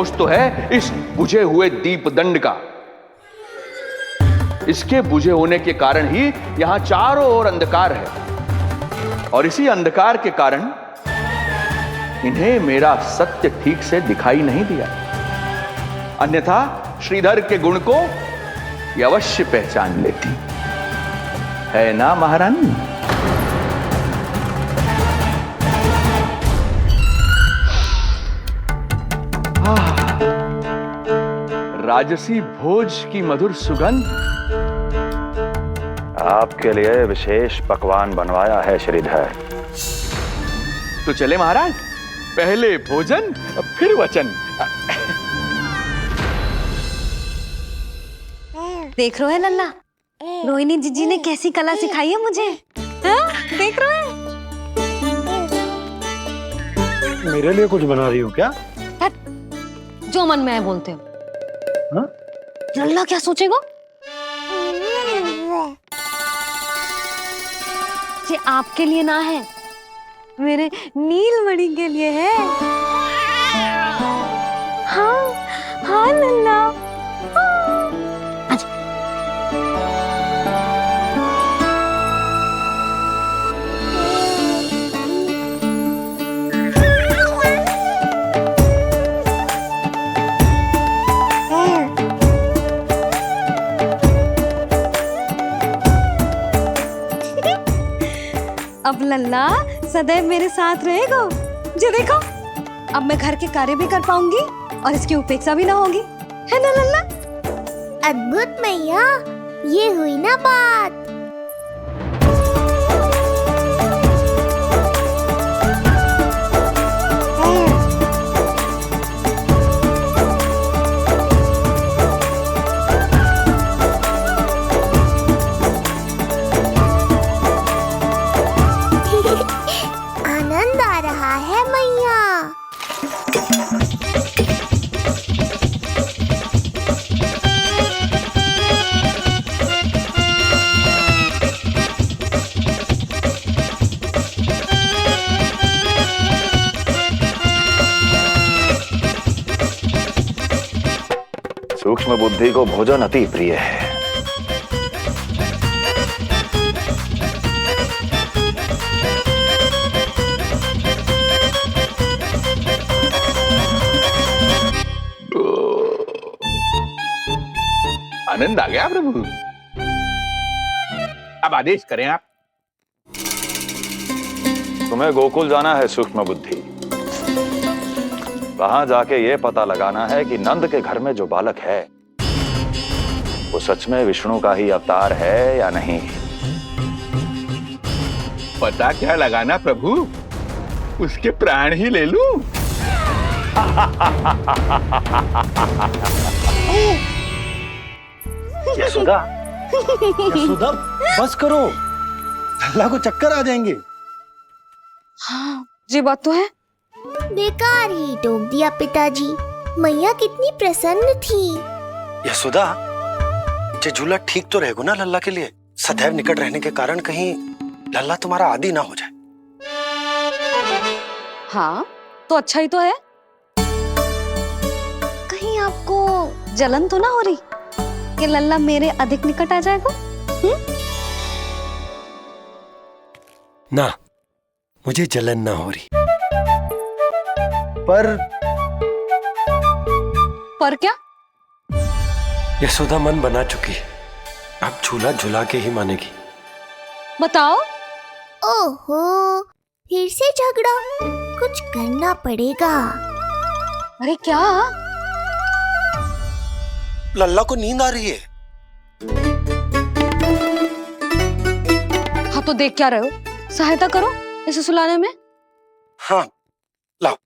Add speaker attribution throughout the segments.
Speaker 1: दोष तो है इस बुझे हुए दीपदंड का। इसके बुझे होने के कारण ही यहां चारों ओर अंधकार है, और इसी अंधकार के कारण इन्हें मेरा सत्य ठीक से दिखाई नहीं दिया। अन्यथा श्रीधर के गुण को ये अवश्य पहचान लेती, है ना महारानी? राजसी भोज की मधुर सुगंध।
Speaker 2: आपके लिए विशेष पकवान बनवाया है श्रीधर।
Speaker 1: तो चले महाराज, पहले भोजन फिर वचन।
Speaker 3: देख रहे हो लल्ला, रोहिणी जीजी ने कैसी कला सिखाई है मुझे। हाँ? देख रहे हो?
Speaker 4: मेरे लिए कुछ बना रही हो क्या?
Speaker 3: जो मन में है बोलते हो।
Speaker 4: हाँ?
Speaker 3: लल्ला क्या सोचेगा? ये आपके लिए ना है, मेरे नीलमणि के लिए है। हाँ हाँ लल्ला, अब लल्ला सदैव मेरे साथ रहेगा। जो देखो, अब मैं घर के कार्य भी कर पाऊंगी और इसकी उपेक्षा भी ना होगी, है ना लल्ला?
Speaker 5: अद्भुत मैया, ये हुई ना बात। आनंद आ रहा है मैया।
Speaker 2: सूक्ष्म बुद्धि को भोजन अति प्रिय है।
Speaker 1: आनंद आ गया प्रभु। अब आदेश करें आप।
Speaker 2: तुम्हें गोकुल जाना है सूक्ष्म बुद्धि। वहां जाके ये पता लगाना है कि नंद के घर में जो बालक है वो सच में विष्णु का ही अवतार है या नहीं।
Speaker 1: पता क्या लगाना प्रभु, उसके प्राण ही ले लूं।
Speaker 4: यशोदा, यशोदा बस करो, लल्ला को चक्कर आ जाएंगे।
Speaker 3: हाँ, ये बात तो है।
Speaker 5: बेकार ही टोक दिया पिताजी। मैया कितनी प्रसन्न थी।
Speaker 4: यशोदा, ये झूला ठीक तो रहेगा ना लल्ला के लिए? सदैव निकट रहने के कारण कहीं लल्ला तुम्हारा आदी ना हो जाए।
Speaker 3: हाँ, तो अच्छा ही तो है। कहीं आपको जलन तो ना हो रही कि लल्ला मेरे अधिक निकट आ जाएगा?
Speaker 4: ना, मुझे जलन ना हो रही।
Speaker 3: पर क्या?
Speaker 4: यशोदा मन बना चुकी है, अब झूला झूला के ही मानेगी।
Speaker 3: बताओ।
Speaker 5: ओहो, फिर से झगड़ा। कुछ करना पड़ेगा।
Speaker 3: अरे क्या?
Speaker 4: लल्ला को नींद आ रही है।
Speaker 3: हाँ तो देख क्या रहे हो? सहायता करो इसे सुलाने में।
Speaker 4: हाँ, लाओ।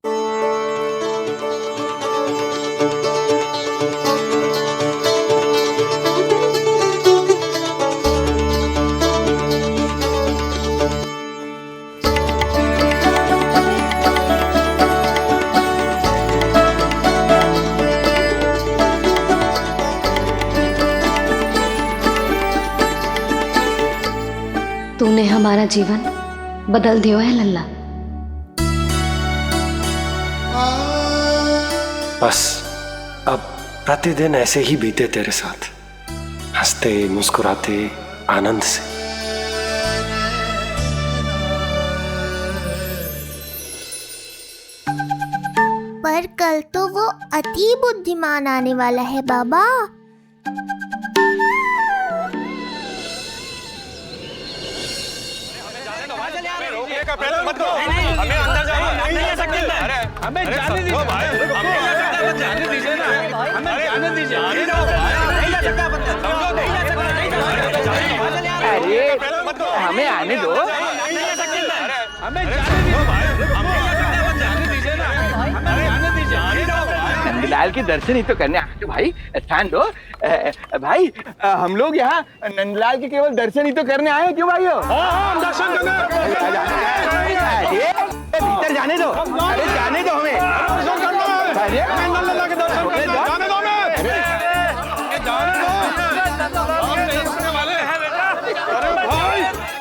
Speaker 3: तूने हमारा जीवन बदल दियो है लल्ला।
Speaker 4: बस अब प्रतिदिन ऐसे ही बीते तेरे साथ, हंसते मुस्कुराते आनंद से।
Speaker 5: पर कल तो वो अति बुद्धिमान आने वाला है बाबा।
Speaker 2: हमें अंदर हमें जाने दीजिए, जाने दीजिए ना, हमें जाने दीजिए।
Speaker 1: अरे हमें आने दो।
Speaker 2: हमें जाने दीजिए ना, हमें जाने दीजिए।
Speaker 1: नंदलाल के दर्शन ही तो करने आए थे भाई, स्थान दो। भाई हम लोग यहाँ नंदलाल के केवल दर्शन ही तो करने आए हैं, क्यों भाई?
Speaker 2: हम दर्शन करने
Speaker 1: भीतर जाने दो, अरे जाने दो हमें।
Speaker 2: नंदलाल के दर्शन जाने दो हमें।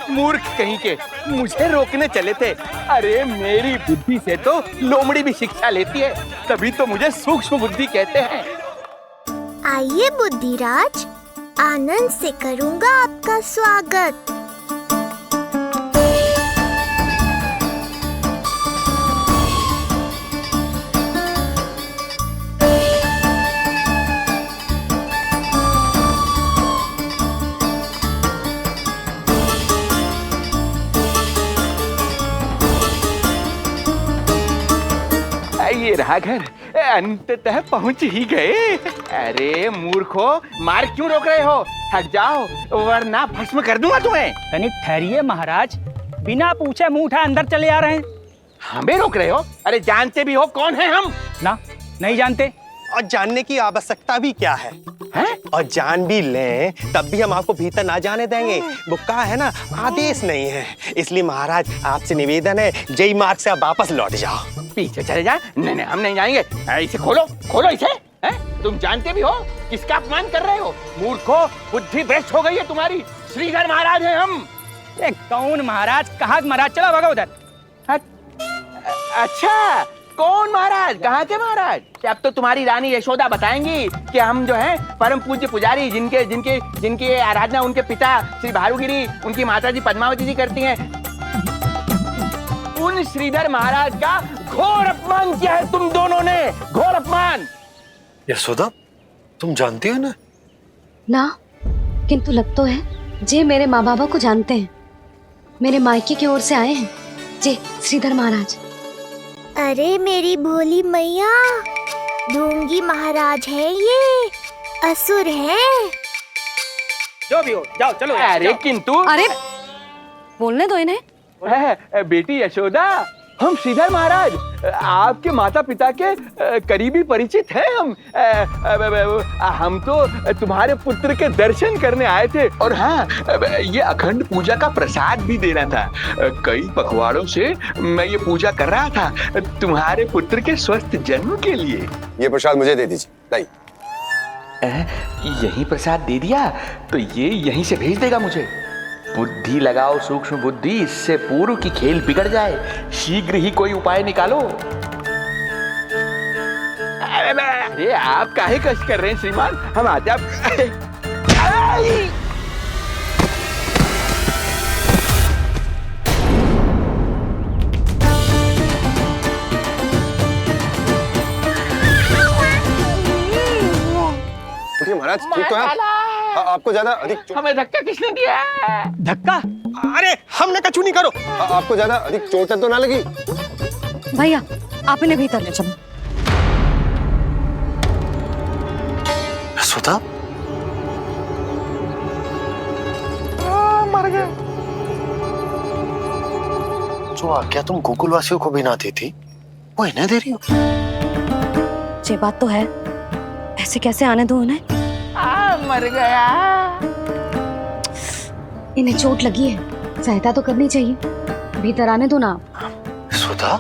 Speaker 1: मूर्ख कहीं के, मुझे रोकने चले थे। अरे मेरी बुद्धि से तो लोमड़ी भी शिक्षा लेती है, तभी तो मुझे सूक्ष्म बुद्धि कहते हैं।
Speaker 5: आइए बुद्धिराज, आनंद से करूंगा आपका स्वागत।
Speaker 1: ये रहा घर, अंततः पहुंच ही गए। अरे मूर्खो, मार क्यों रोक रहे हो? हट जाओ वरना भस्म कर दूंगा तुम्हें।
Speaker 6: तनिक ठहरिए महाराज, बिना पूछे मुंह उठा अंदर चले आ रहे हैं।
Speaker 1: हमें रोक रहे हो? अरे जानते भी हो कौन है हम?
Speaker 6: ना, नहीं जानते।
Speaker 7: और जानने की आवश्यकता भी क्या है?
Speaker 1: हैं?
Speaker 7: और जान भी लें तब भी हम आपको भीतर ना जाने देंगे। वो कहा है ना, आदेश नहीं है। इसलिए महाराज आपसे निवेदन है, जय मार्ग से आप वापस लौट जाओ।
Speaker 1: पीछे चले जा। नहीं नहीं, हम नहीं जाएंगे। इसे खोलो, खोलो इसे। हैं? तुम जानते भी हो किसका अपमान कर रहे हो? मूर्खो, बुद्धि भ्रष्ट हो गई है तुम्हारी। श्रीधर महाराज हैं हम।
Speaker 6: ये कौन महाराज? कहाँ महाराज? चला भागा उधर।
Speaker 1: अच्छा, कौन महाराज? कहाँ के महाराज? अब तो तुम्हारी रानी यशोदा बताएंगी कि हम जो है परम पूज्य पुजारी, जिनके जिनके जिनकी आराधना उनके पिता श्री भारुगिरी, उनकी माताजी पद्मावती जी करती हैं, उन श्रीधर महाराज का घोर अपमान किया है तुम दोनों ने। घोर अपमान।
Speaker 4: यशोदा, तुम जानती हो ना?
Speaker 3: ना, किंतु लग तो है जे मेरे माँ बाबा को जानते हैं। मेरे मायके की ओर से आए हैं जे श्रीधर महाराज।
Speaker 5: अरे मेरी भोली मैया, ढोंगी महाराज है ये, असुर है।
Speaker 6: जो भी हो, जाओ चलो।
Speaker 1: अरे
Speaker 6: जाओ।
Speaker 1: किंतु
Speaker 3: अरे बोलने दो इन्हें।
Speaker 1: बेटी यशोदा, हम श्रीधर महाराज आपके माता पिता के करीबी परिचित हैं। हम तो तुम्हारे पुत्र के दर्शन करने आए थे। और हाँ, ये अखंड पूजा का प्रसाद भी देना था। कई पखवाड़ों से मैं ये पूजा कर रहा था तुम्हारे पुत्र के स्वस्थ जन्म के लिए।
Speaker 8: ये प्रसाद मुझे दे दीजिए। नहीं,
Speaker 1: यही प्रसाद दे दिया तो ये यहीं से भेज देगा मुझे। बुद्धि लगाओ, सूक्ष्म बुद्धि, इससे पूर्व की खेल बिगड़ जाए। शीघ्र ही कोई उपाय निकालो। अरे आप काहे कष्ट कर रहे हैं श्रीमान? हम आते आप।
Speaker 8: महाराज ठीक तो है? आपको ज्यादा अधिक
Speaker 1: हमें धक्का किसने दिया?
Speaker 6: धक्का?
Speaker 7: अरे हमने कछु नहीं करो।
Speaker 8: आपको ज्यादा अधिक चोट तो ना लगी?
Speaker 3: भैया आप इन्हें भीतर ले चलो।
Speaker 4: यशोदा,
Speaker 1: मर गए।
Speaker 4: जो आज्ञा तुम गोकुलवासियों को भी ना दी थी, वो इन्हें दे रही हो?
Speaker 3: ये बात तो है, ऐसे कैसे आने दो उन्हें?
Speaker 1: मर गया।
Speaker 3: इन्हें चोट लगी है, सहायता तो करनी चाहिए। भीतर आने दो ना।
Speaker 4: यशोदा,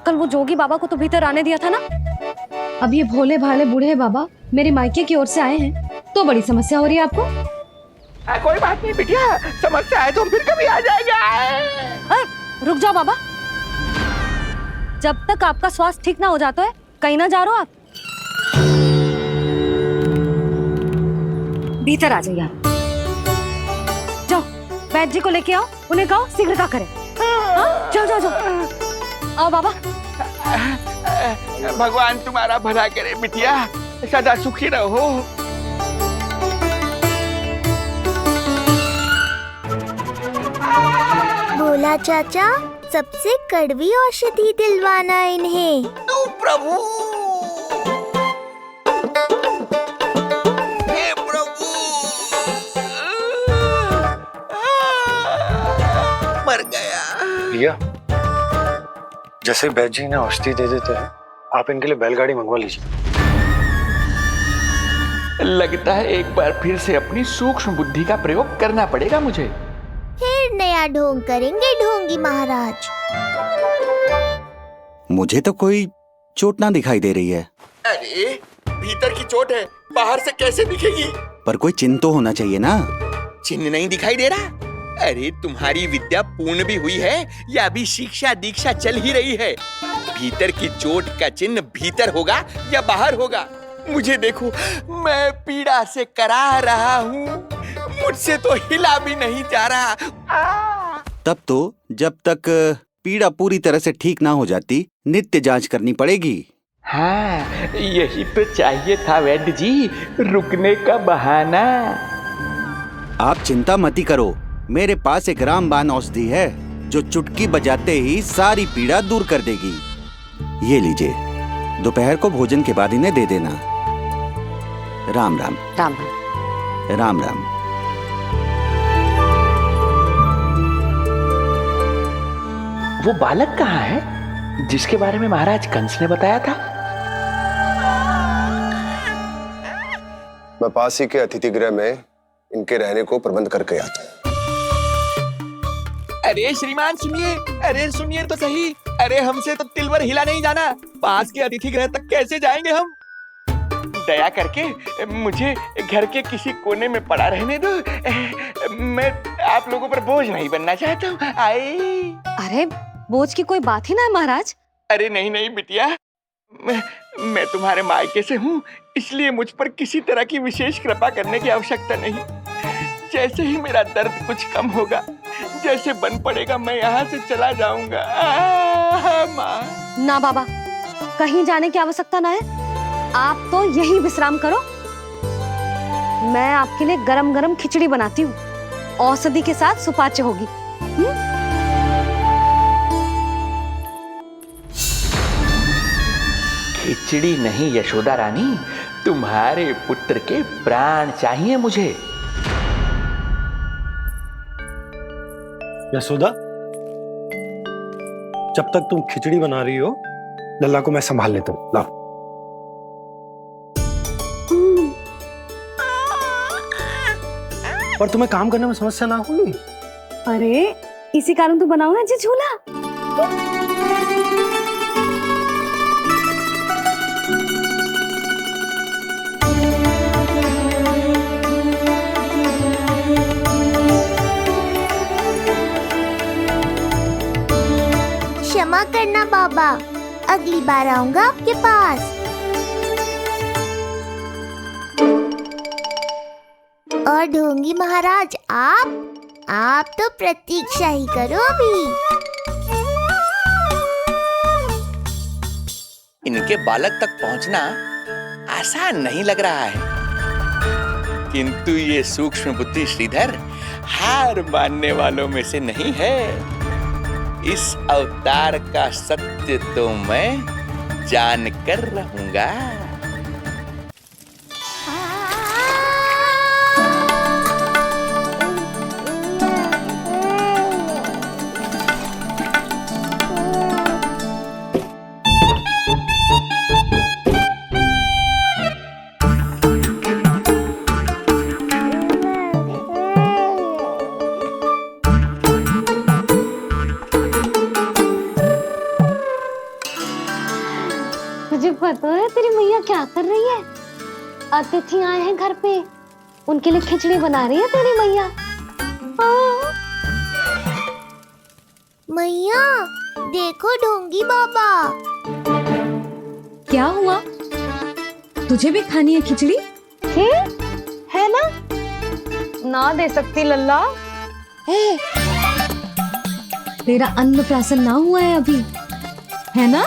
Speaker 3: कल वो जोगी बाबा को तो भीतर आने दिया था ना। अब ये भोले भाले बूढ़े बाबा मेरे मायके की ओर से आए हैं, तो बड़ी समस्या हो रही है आपको।
Speaker 1: कोई बात नहीं बिटिया, समस्या है तो हम फिर कभी आ जाएगा।
Speaker 3: रुक जाओ बाबा, जब तक आपका स्वास्थ्य ठीक ना हो जाता है कहीं ना जा रहे हो आप? भीतर आ जाइए आप। जाओ बैद जी को लेके आओ, उन्हें कहो शीघ्रता करें। हाँ? जाओ जाओ जाओ। आओ बाबा।
Speaker 1: भगवान तुम्हारा भला करे बिटिया, सदा सुखी रहो।
Speaker 5: बोला चाचा, सबसे कड़वी औषधि दिलवाना इन्हें।
Speaker 1: प्रभु, हे प्रभु, मर गया।
Speaker 4: भैया, जैसे बैद जी ने औषधि दे देते हैं, आप इनके लिए बैलगाड़ी मंगवा लीजिए।
Speaker 1: लगता है एक बार फिर से अपनी सूक्ष्म बुद्धि का प्रयोग करना पड़ेगा मुझे।
Speaker 5: फिर नया ढोंग करेंगे ढोंगी महाराज।
Speaker 9: मुझे तो कोई चोट ना दिखाई दे रही है।
Speaker 1: अरे भीतर की चोट है, बाहर से कैसे दिखेगी?
Speaker 9: पर कोई चिन्ह तो होना चाहिए ना।
Speaker 1: चिन्ह नहीं दिखाई दे रहा? अरे तुम्हारी विद्या पूर्ण भी हुई है या अभी शिक्षा दीक्षा चल ही रही है? भीतर की चोट का चिन्ह भीतर होगा या बाहर होगा? मुझे देखो, मैं पीड़ा से करा रहा हूँ, मुझसे तो हिला भी नहीं जा रहा।
Speaker 9: तब तो जब तक पीड़ा पूरी तरह से ठीक ना हो जाती, नित्य जांच करनी पड़ेगी।
Speaker 1: हाँ, यही तो चाहिए था वैद्य जी, रुकने का बहाना।
Speaker 9: आप चिंता मती करो, मेरे पास एक रामबाण औषधि है जो चुटकी बजाते ही सारी पीड़ा दूर कर देगी। ये लीजिए, दोपहर को भोजन के बाद इन्हें दे देना। राम राम।
Speaker 3: राम राम।
Speaker 9: राम राम।
Speaker 1: वो बालक कहाँ है जिसके बारे में महाराज कंस ने बताया था?
Speaker 8: मैं पास ही के अतिथि गृह में इनके रहने को प्रबंध करके आता हूँ।
Speaker 1: अरे श्रीमान सुनिए, अरे सुनिए तो सही। अरे हमसे तो तिलवर हिला नहीं जाना, पास के अतिथि गृह तक कैसे जाएंगे हम? दया करके मुझे घर के किसी कोने में पड़ा रहने दो, मैं आप लोगों पर बोझ नहीं बनना चाहता हूँ। आई।
Speaker 3: अरे बोझ की कोई बात ही ना है महाराज।
Speaker 1: अरे नहीं नहीं बिटिया, मैं तुम्हारे मायके से हूँ, इसलिए मुझ पर किसी तरह की विशेष कृपा करने की आवश्यकता नहीं। जैसे ही मेरा दर्द कुछ कम होगा, जैसे बन पड़ेगा, मैं यहाँ से चला जाऊंगा। माँ।
Speaker 3: ना बाबा, कहीं जाने की आवश्यकता ना है, आप तो यही विश्राम करो। मैं आपके लिए गरम गरम खिचड़ी बनाती हूँ, औषधि के साथ सुपाच्य होगी।
Speaker 1: खिचड़ी नहीं यशोदा रानी, तुम्हारे पुत्र के प्राण चाहिए मुझे।
Speaker 4: यशोदा, जब तक तुम खिचड़ी बना रही हो, लल्ला को मैं संभाल लेता हूँ। लाओ। पर तुम्हें काम करने में समस्या ना होगी?
Speaker 3: अरे इसी कारण तो बनाओ ना जी झूला।
Speaker 5: क्षमा करना बाबा, अगली बार आऊंगा आपके पास। और ढोंगी महाराज, आप तो प्रतीक्षा ही करो अभी।
Speaker 1: इनके बालक तक पहुंचना आसान नहीं लग रहा है, किंतु ये सूक्ष्म बुद्धि श्रीधर हार मानने वालों में से नहीं है। इस अवतार का सत्य तो मैं जान कर रहूंगा।
Speaker 3: तुझे पता है तेरी मैया क्या कर रही है? अतिथि आए हैं घर पे, उनके लिए खिचड़ी बना रही है तेरी मैया।
Speaker 5: मैया देखो ढोंगी बाबा।
Speaker 10: क्या हुआ? तुझे भी खानी है खिचड़ी?
Speaker 3: है ना? ना दे सकती लल्ला।
Speaker 10: तेरा अन्न प्राशन ना हुआ है अभी, है ना?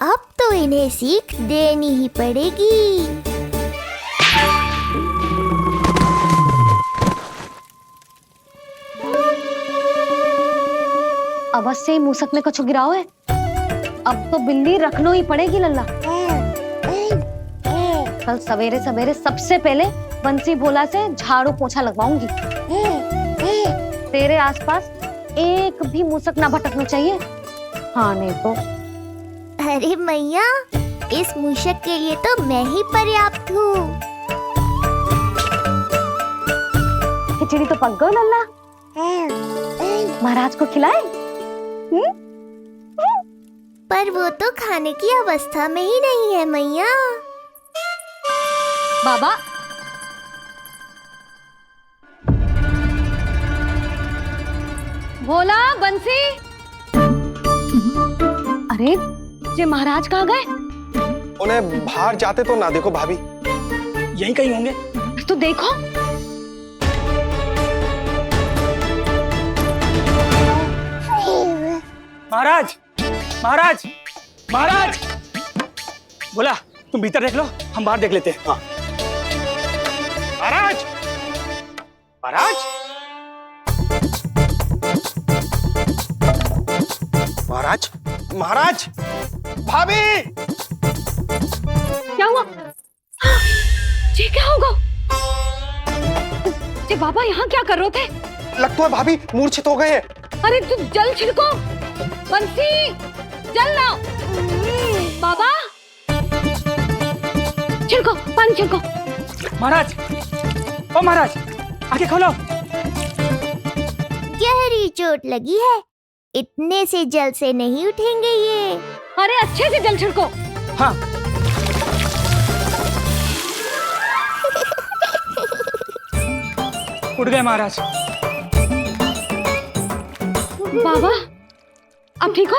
Speaker 5: अब तो इन्हें सीख देनी ही पड़ेगी।
Speaker 3: अवश्य ही मूसक ने कछु गिराओ है। अब तो बिल्ली रखनो ही पड़ेगी लल्ला। कल सवेरे सवेरे सबसे पहले बंसी भोला से झाड़ू पोछा लगवाऊंगी। तेरे आसपास एक भी मूसक ना भटकना चाहिए। हाँ नहीं तो।
Speaker 5: अरे मैया, इस मूषक के लिए तो मैं ही पर्याप्त हूँ।
Speaker 3: खिचड़ी तो पक गई लल्ला। महाराज को खिलाए?
Speaker 5: पर वो तो खाने की अवस्था में ही नहीं है मैया।
Speaker 3: बाबा, भोला, बंसी। अरे ये महाराज कहाँ गए?
Speaker 7: उन्हें बाहर जाते तो ना देखो भाभी।
Speaker 6: यहीं कहीं होंगे।
Speaker 3: तो देखो।
Speaker 6: महाराज, महाराज, महाराज। बोला तुम भीतर देख लो, हम बाहर देख लेते हैं। हाँ।
Speaker 7: महाराज, महाराज, महाराज, महाराज, भाभी।
Speaker 3: क्या हुआ? ये क्या होगा? ये बाबा यहाँ क्या कर रहे थे?
Speaker 7: लगता है भाभी मूर्छित हो गए हैं।
Speaker 3: अरे तू जल छिड़को। बंसी, जल लाओ। बाबा, छिड़को, पानी छिड़को।
Speaker 6: महाराज, ओ महाराज, आंखें खोलो।
Speaker 5: गहरी चोट लगी है, इतने से जल से नहीं उठेंगे ये।
Speaker 3: अरे अच्छे से जल छिड़को।
Speaker 6: हाँ। उठ गए महाराज।
Speaker 3: बाबा, अब ठीक हो?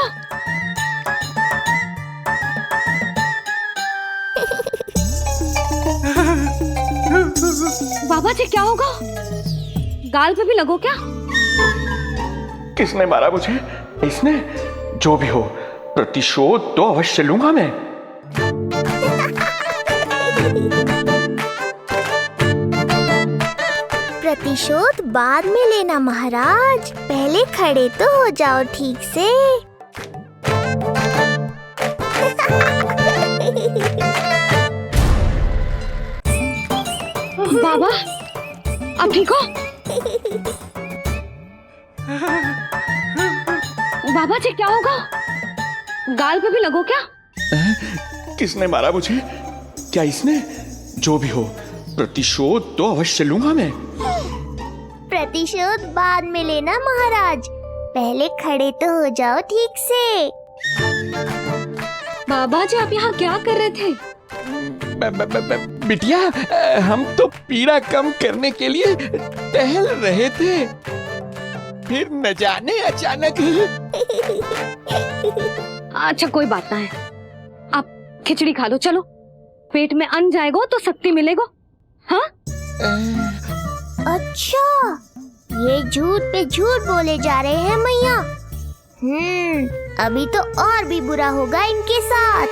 Speaker 3: बाबा जी क्या होगा? गाल पे भी लगो क्या?
Speaker 1: किसने मारा मुझे? इसने? जो भी हो, प्रतिशोध तो अवश्य लूंगा मैं।
Speaker 5: प्रतिशोध बाद में लेना महाराज, पहले खड़े तो हो जाओ ठीक से।
Speaker 3: बाबा, अब ठीक हो? बाबा जी क्या होगा? गाल पे भी लगो क्या?
Speaker 1: किसने मारा मुझे? क्या इसने? जो भी हो, प्रतिशोध तो अवश्य लूंगा मैं।
Speaker 5: प्रतिशोध बाद में लेना महाराज, पहले खड़े तो हो जाओ ठीक से।
Speaker 10: बाबा जी आप यहाँ क्या कर रहे थे?
Speaker 1: बिटिया, हम तो पीड़ा कम करने के लिए टहल रहे थे, फिर न जाने अचानक।
Speaker 3: अच्छा कोई बात ना है, आप खिचड़ी खा लो। चलो, पेट में अन्न जाएगा तो शक्ति मिलेगा। हाँ?
Speaker 5: अच्छा, ये झूठ पे झूठ बोले जा रहे हैं मैया। अभी तो और भी बुरा होगा इनके साथ।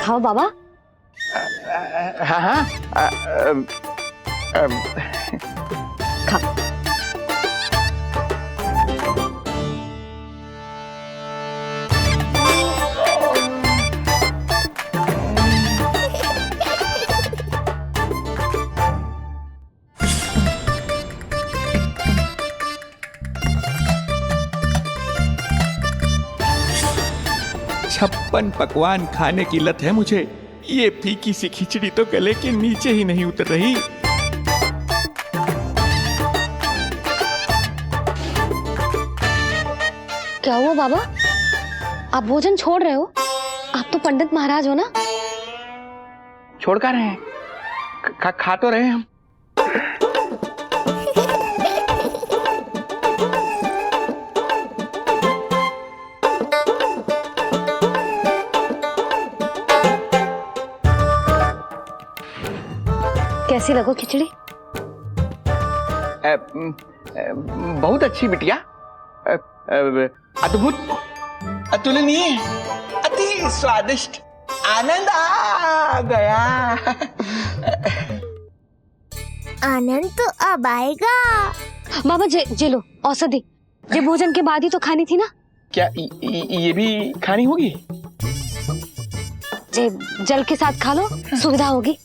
Speaker 3: खाओ बाबा।
Speaker 1: हाँ हाँ,
Speaker 3: खा।
Speaker 1: छप्पन पकवान खाने की लत है मुझे। ये फीकी सी खिचड़ी तो गले के नीचे ही नहीं उतर रही।
Speaker 3: क्या हुआ बाबा? आप भोजन छोड़ रहे हो? आप तो पंडित महाराज हो ना?
Speaker 1: छोड़ कर रहे हैं, खा तो रहे हैं हम।
Speaker 3: कैसी लगो खिचड़ी?
Speaker 1: बहुत अच्छी बिटिया, अद्भुत, अतुलनीय, अति स्वादिष्ट, आनंद आ गया।
Speaker 5: आनंद तो अब आएगा।
Speaker 3: बाबा जे लो औषधि, ये भोजन के बाद ही तो खानी थी ना?
Speaker 1: क्या ये भी खानी होगी?
Speaker 3: जे जल के साथ खा लो, सुविधा होगी।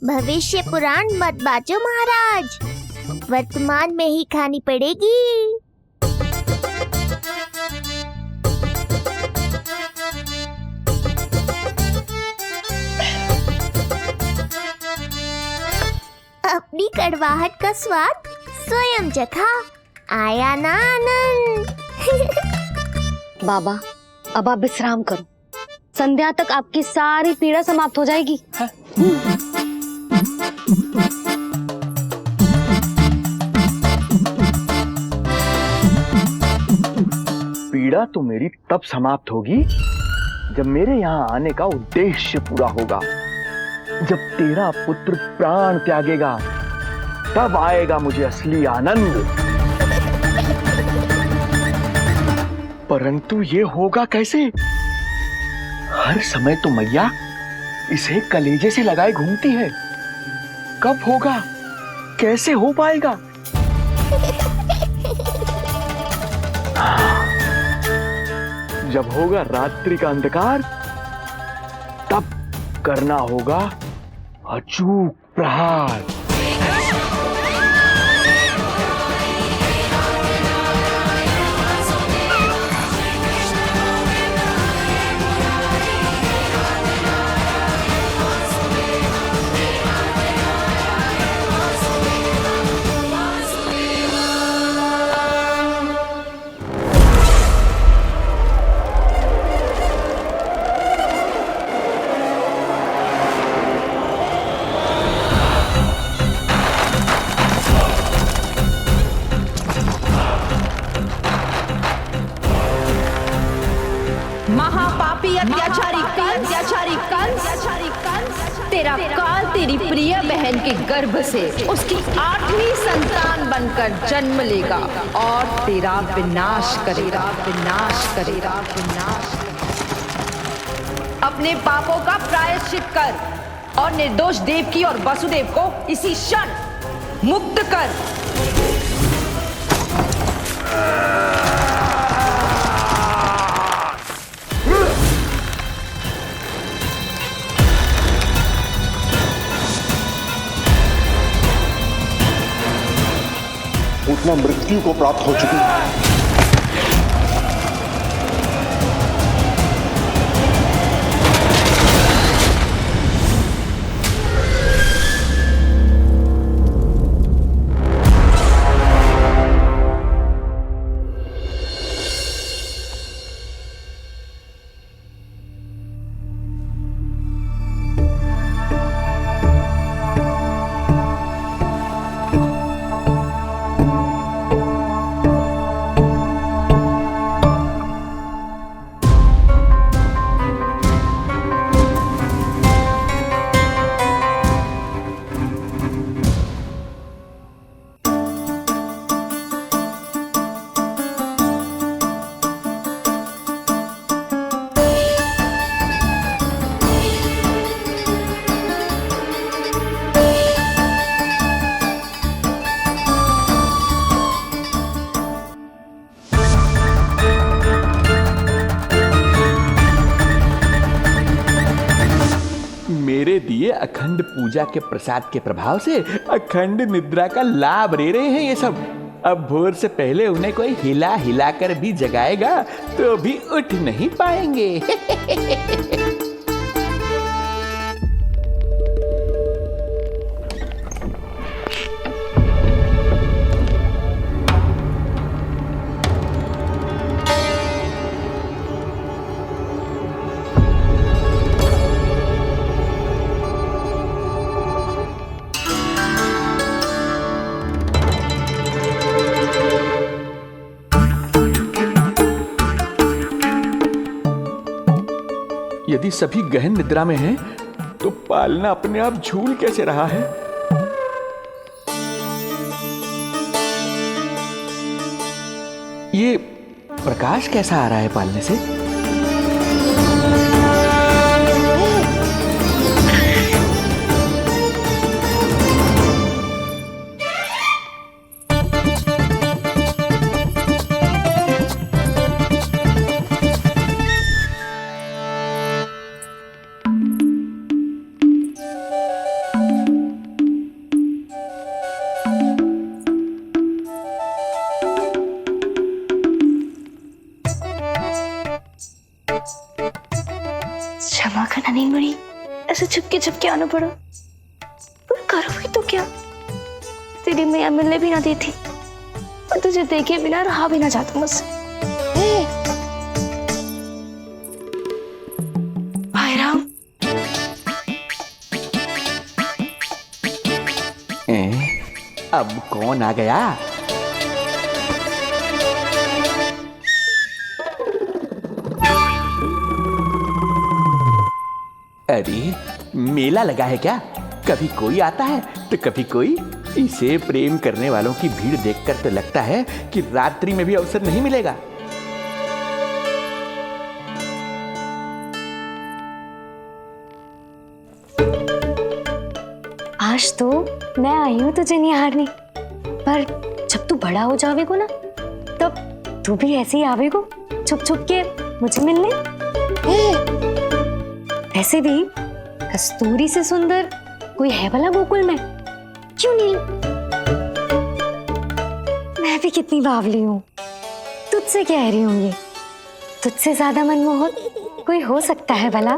Speaker 5: भविष्य पुराण मत बाजो महाराज, वर्तमान में ही खानी पड़ेगी। अपनी कड़वाहट का स्वाद स्वयं चखा, आया ना आनंद।
Speaker 3: बाबा अब आप विश्राम करो, संध्या तक आपकी सारी पीड़ा समाप्त हो जाएगी।
Speaker 1: पीड़ा तो मेरी तब समाप्त होगी जब मेरे यहाँ आने का उद्देश्य पूरा होगा, जब तेरा पुत्र प्राण त्यागेगा, तब आएगा मुझे असली आनंद। परंतु ये होगा कैसे? हर समय तो मैया इसे कलेजे से लगाए घूमती है। कब होगा, कैसे हो पाएगा? जब होगा रात्रि का अंधकार, तब करना होगा अचूक प्रहार।
Speaker 11: महापापी अत्याचारी कंस, तेरा काल तेरी प्रिय बहन के गर्भ से उसकी 8वीं संतान बनकर जन्म लेगा और तेरा विनाश करेगा। अपने पापों का प्रायश्चित कर और निर्दोष देवकी और वसुदेव को इसी क्षण मुक्त कर।
Speaker 8: उतना मृत्यु को प्राप्त हो चुकी है।
Speaker 1: मेरे दिए अखंड पूजा के प्रसाद के प्रभाव से अखंड निद्रा का लाभ ले रहे हैं ये सब। अब भोर से पहले उन्हें कोई हिला हिलाकर भी जगाएगा तो भी उठ नहीं पाएंगे। यदि सभी गहन निद्रा में हैं, तो पालना अपने आप झूल कैसे रहा है? ये प्रकाश कैसा आ रहा है पालने से?
Speaker 3: क्षमा करना नहीं मुड़ी, ऐसे छुपके आना पड़ा। पर करो भी तो क्या? तेरी मैया मिलने भी ना दी थी और तुझे देखे बिना रहा भी ना जाता मुझसे। भाई राम,
Speaker 1: अब कौन आ गया? अरे मेला लगा है क्या? कभी कोई आता है तो कभी कोई। इसे प्रेम करने वालों की भीड़ देखकर तो लगता है कि रात्रि में भी अवसर नहीं मिलेगा।
Speaker 3: आज तो मैं आई हूँ तुझे निहारने, पर जब तू बड़ा हो जावेगो ना, तब तू भी ऐसे ही आवेगो छुप छुप के मुझे मिलने। ऐसे भी कस्तूरी से सुंदर कोई है भला गोकुल में? क्यों नहीं? मैं भी कितनी बावली हूँ, तुझसे कह रही हूँ। ये तुझसे ज्यादा मनमोहक कोई हो सकता है भला?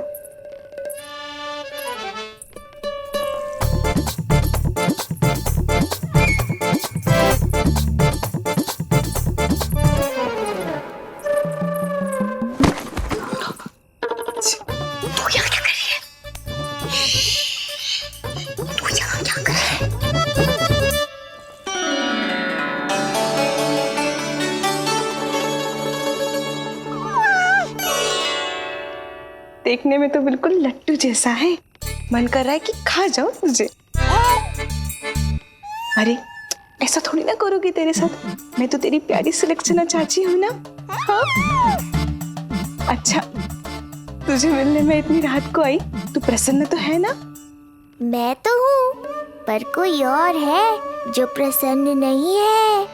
Speaker 12: देखने में तो बिल्कुल लट्टू जैसा है, मन कर रहा है कि खा जाओ तुझे। अरे ऐसा थोड़ी ना करोगी तेरे साथ, मैं तो तेरी प्यारी सुलक्षणा चाची हूँ ना। हाँ? अच्छा, तुझे मिलने में इतनी रात को आई, तू प्रसन्न तो है ना?
Speaker 5: मैं तो हूँ, पर कोई और है जो प्रसन्न नहीं है।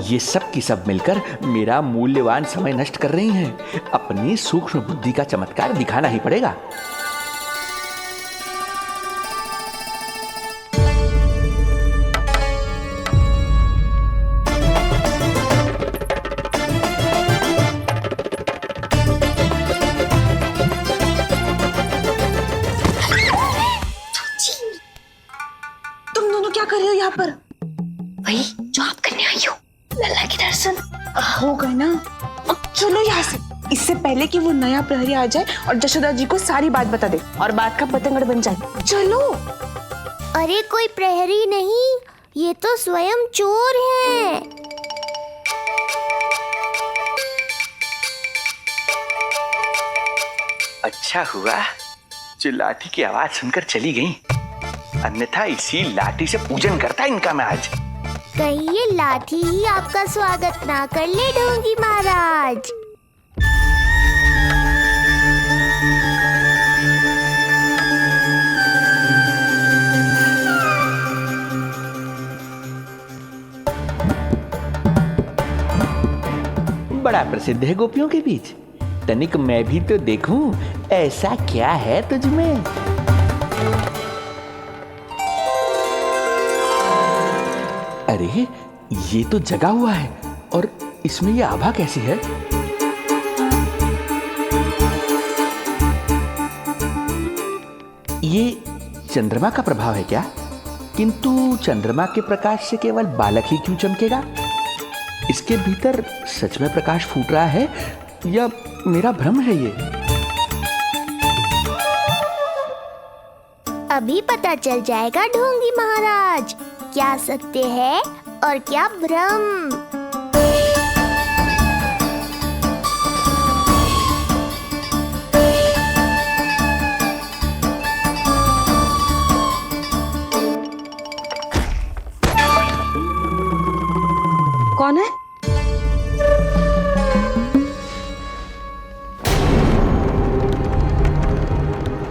Speaker 1: ये सब की सब मिलकर मेरा मूल्यवान समय नष्ट कर रही हैं। अपनी सूक्ष्म बुद्धि का चमत्कार दिखाना ही पड़ेगा।
Speaker 12: तुम दोनों क्या कर रहे हो यहाँ पर?
Speaker 3: वही जो आप करने आई हो, लल्ला के दर्शन।
Speaker 12: हो गए ना, अब चलो यहाँ से, इससे पहले कि वो नया प्रहरी आ जाए और जशोदा जी को सारी बात बता दे और बात का पतंगड़ बन जाए। चलो।
Speaker 5: अरे कोई प्रहरी नहीं, ये तो स्वयं चोर है।
Speaker 1: अच्छा हुआ जो लाठी की आवाज सुनकर चली गई, अन्यथा इसी लाठी से पूजन करता इनका मैं आज।
Speaker 5: कहीं ये लाठी ही आपका स्वागत ना कर ले ढोंगी महाराज।
Speaker 1: बड़ा प्रसिद्ध है गोपियों के बीच। तनिक मैं भी तो देखूं ऐसा क्या है तुझमें। अरे ये तो जगा हुआ है, और इसमें ये आभा कैसी है? ये चंद्रमा का प्रभाव है क्या? किंतु चंद्रमा के प्रकाश से केवल बालक ही क्यों चमकेगा? इसके भीतर सच में प्रकाश फूट रहा है या मेरा भ्रम है ये?
Speaker 5: अभी पता चल जाएगा ढोंगी महाराज, क्या सत्य है और क्या भ्रम।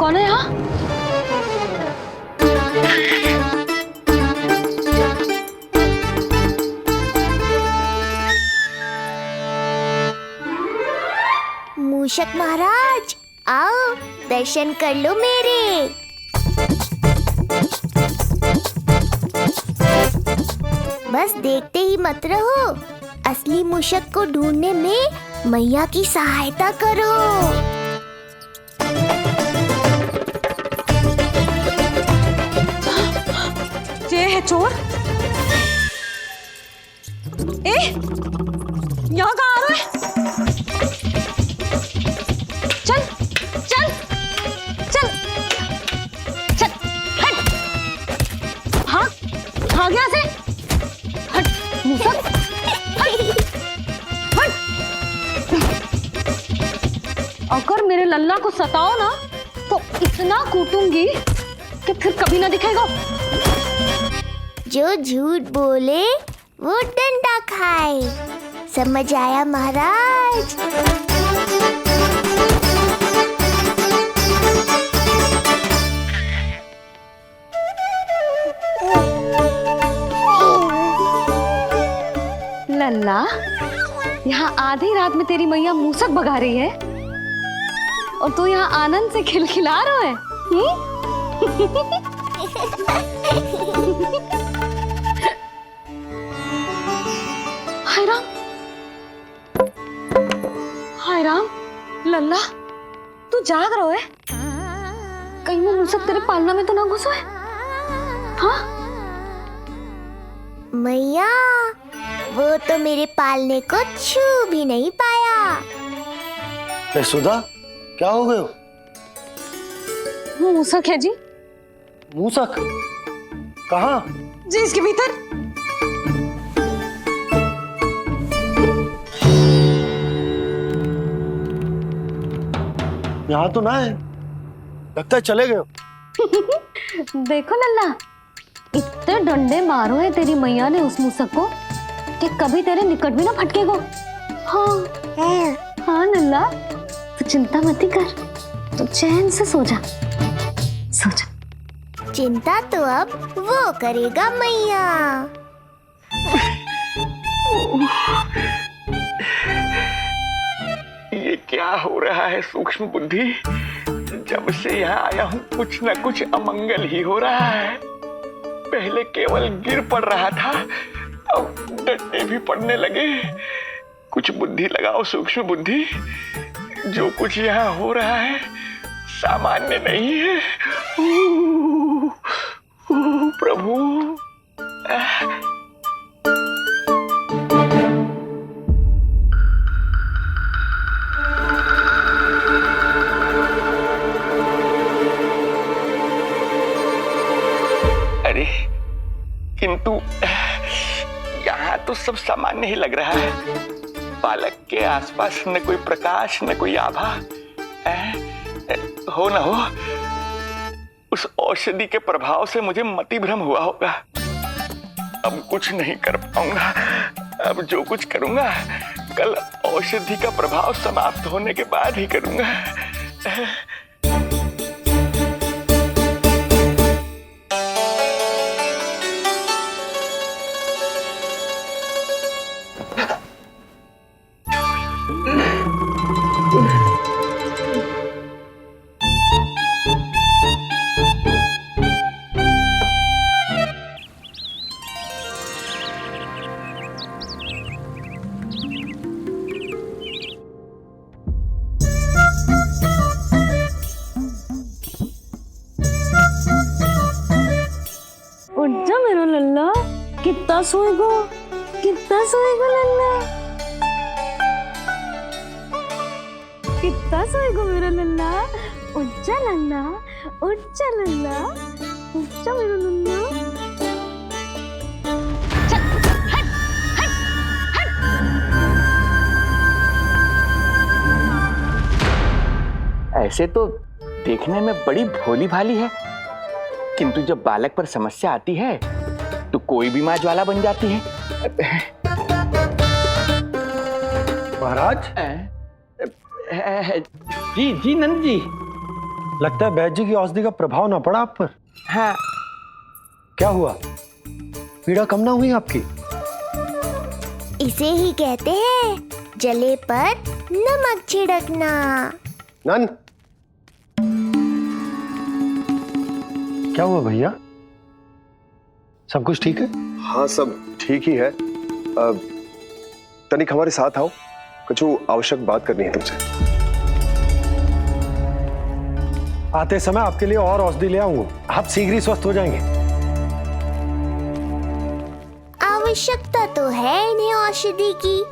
Speaker 3: कौन है यहाँ?
Speaker 5: मूषक महाराज, आओ दर्शन कर लो मेरे। बस देखते ही मत रहो, असली मूषक को ढूंढने में मैया की सहायता करो।
Speaker 3: ये है चोर। ए, यहाँ कहाँ आ रहा है? चल चल चल चल, हट। हाँ हाँ, यहाँ से हट मूसक, हट। अगर मेरे लल्ला को सताओ ना तो इतना कूटूंगी कि फिर कभी ना दिखेगा।
Speaker 5: जो झूठ बोले वो डंडा खाए, समझ आया महाराज?
Speaker 3: लल्ला, यहाँ आधी रात में तेरी मैया मूसक भगा रही है और तू यहाँ आनंद से खिलखिला रहा है। हाय राम, हाय राम। लल्ला, तू जाग रहा है? कहीं वो मूसक तेरे पालना में तो ना घुसो है? हाँ
Speaker 5: मैया, वो तो मेरे पालने को छू भी नहीं पाया।
Speaker 4: सुधा, क्या हो गए?
Speaker 3: वो मूसक है जी।
Speaker 4: मूसक? कहाँ?
Speaker 3: जी इसके भीतर।
Speaker 4: यहाँ तो ना है, लगता है चले गए।
Speaker 3: देखो लल्ला, इतने डंडे मारो है तेरी मैया ने उस मूसक को कि कभी तेरे निकट भी ना फटकेगा। हाँ हाँ लल्ला, तू चिंता मत ही कर, तू चैन से सो जा, सो जा।
Speaker 5: चिंता तो अब वो करेगा मैया।
Speaker 1: ये क्या हो रहा है सूक्ष्म बुद्धि? जब से यहाँ आया हूँ कुछ न कुछ अमंगल ही हो रहा है। पहले केवल गिर पड़ रहा था, अब डंडे भी पड़ने लगे। कुछ बुद्धि लगाओ सूक्ष्म बुद्धि, जो कुछ यहाँ हो रहा है सामान्य नहीं है। प्रभु, अरे किंतु यहाँ तो सब सामान्य ही लग रहा है। बालक के आसपास न कोई प्रकाश न कोई आभा। हो न हो उस औषधि के प्रभाव से मुझे मति भ्रम हुआ होगा। अब कुछ नहीं कर पाऊंगा। अब जो कुछ करूंगा कल औषधि का प्रभाव समाप्त होने के बाद ही करूंगा।
Speaker 3: उठ जा मेरा लल्ला, कितना सोएगा, कितना सोएगा लल्ला, कितना सोएगा मेरा लल्ला। उठ जा लल्ला, उठ जा लल्ला, उठ जा मेरा लल्ला। चल, हट, हट, हट।
Speaker 1: ऐसे तो देखने में बड़ी भोली भाली है, किंतु जब बालक पर समस्या आती है तो कोई भी माँ ज्वाला बन जाती है।
Speaker 4: महाराज,
Speaker 1: जी जी नंद जी।
Speaker 4: लगता है वैद्य जी की औषधि का प्रभाव ना पड़ा आप पर।
Speaker 6: हाँ।
Speaker 4: क्या हुआ, पीड़ा कम ना हुई आपकी?
Speaker 5: इसे ही कहते हैं जले पर नमक छिड़कना।
Speaker 8: नन,
Speaker 4: क्या हुआ भैया, सब कुछ ठीक है?
Speaker 8: हाँ सब ठीक ही है। तनिक हमारे साथ आओ, कुछ आवश्यक बात करनी है तुमसे।
Speaker 4: आते समय आपके लिए और औषधि ले आऊंगा, आप शीघ्र ही स्वस्थ हो जाएंगे।
Speaker 5: आवश्यकता तो है इन्हें औषधि की,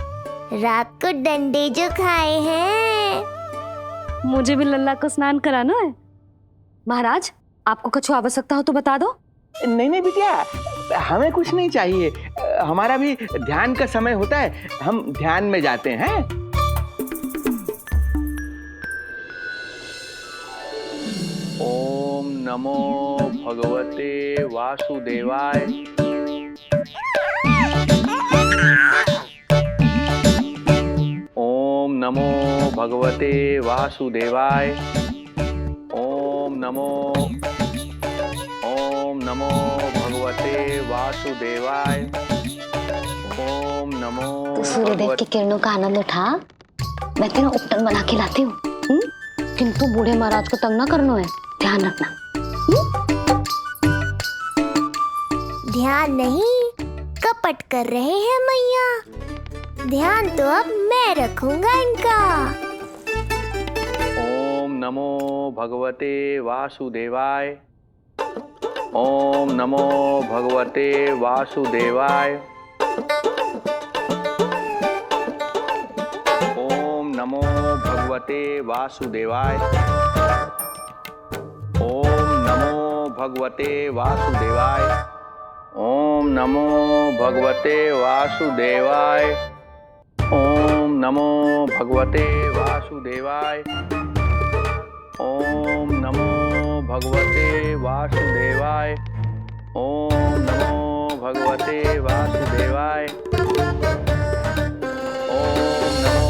Speaker 5: रात को डंडे जो खाए हैं।
Speaker 3: मुझे भी लल्ला को स्नान कराना है। महाराज, आपको कुछ आवश्यकता हो तो बता दो।
Speaker 6: नहीं नहीं बिटिया, हमें कुछ नहीं चाहिए, हमारा भी ध्यान का समय होता है, हम ध्यान में जाते हैं।
Speaker 1: ओम नमो भगवते वासुदेवाय। ओम नमो भगवते वासुदेवाय। ओम नमो भगवते वासुदेवाय। ओम नमो।
Speaker 3: तो सूर्यदेव की किरणों का आनंद उठा, मैं तेरा उपटन बना के लाती हूँ। किंतु बूढ़े महाराज को तंग ना करना है, ध्यान रखना।
Speaker 5: ध्यान नहीं, कपट कर रहे हैं मैया। ध्यान तो अब मैं रखूंगा इनका।
Speaker 1: ओम नमो भगवते वासुदेवाय। ओम नमो भगवते वासुदेवाय। ओम नमो भगवते वासुदेवाय। ओम नमो भगवते वासुदेवाय। ओम नमो भगवते वासुदेवाय। ओम नमो भगवते वासुदेवाय। ओम नमो भगवते वासुदेवाय। ओम नमो भगवते वासुदेवाय। ओम नमो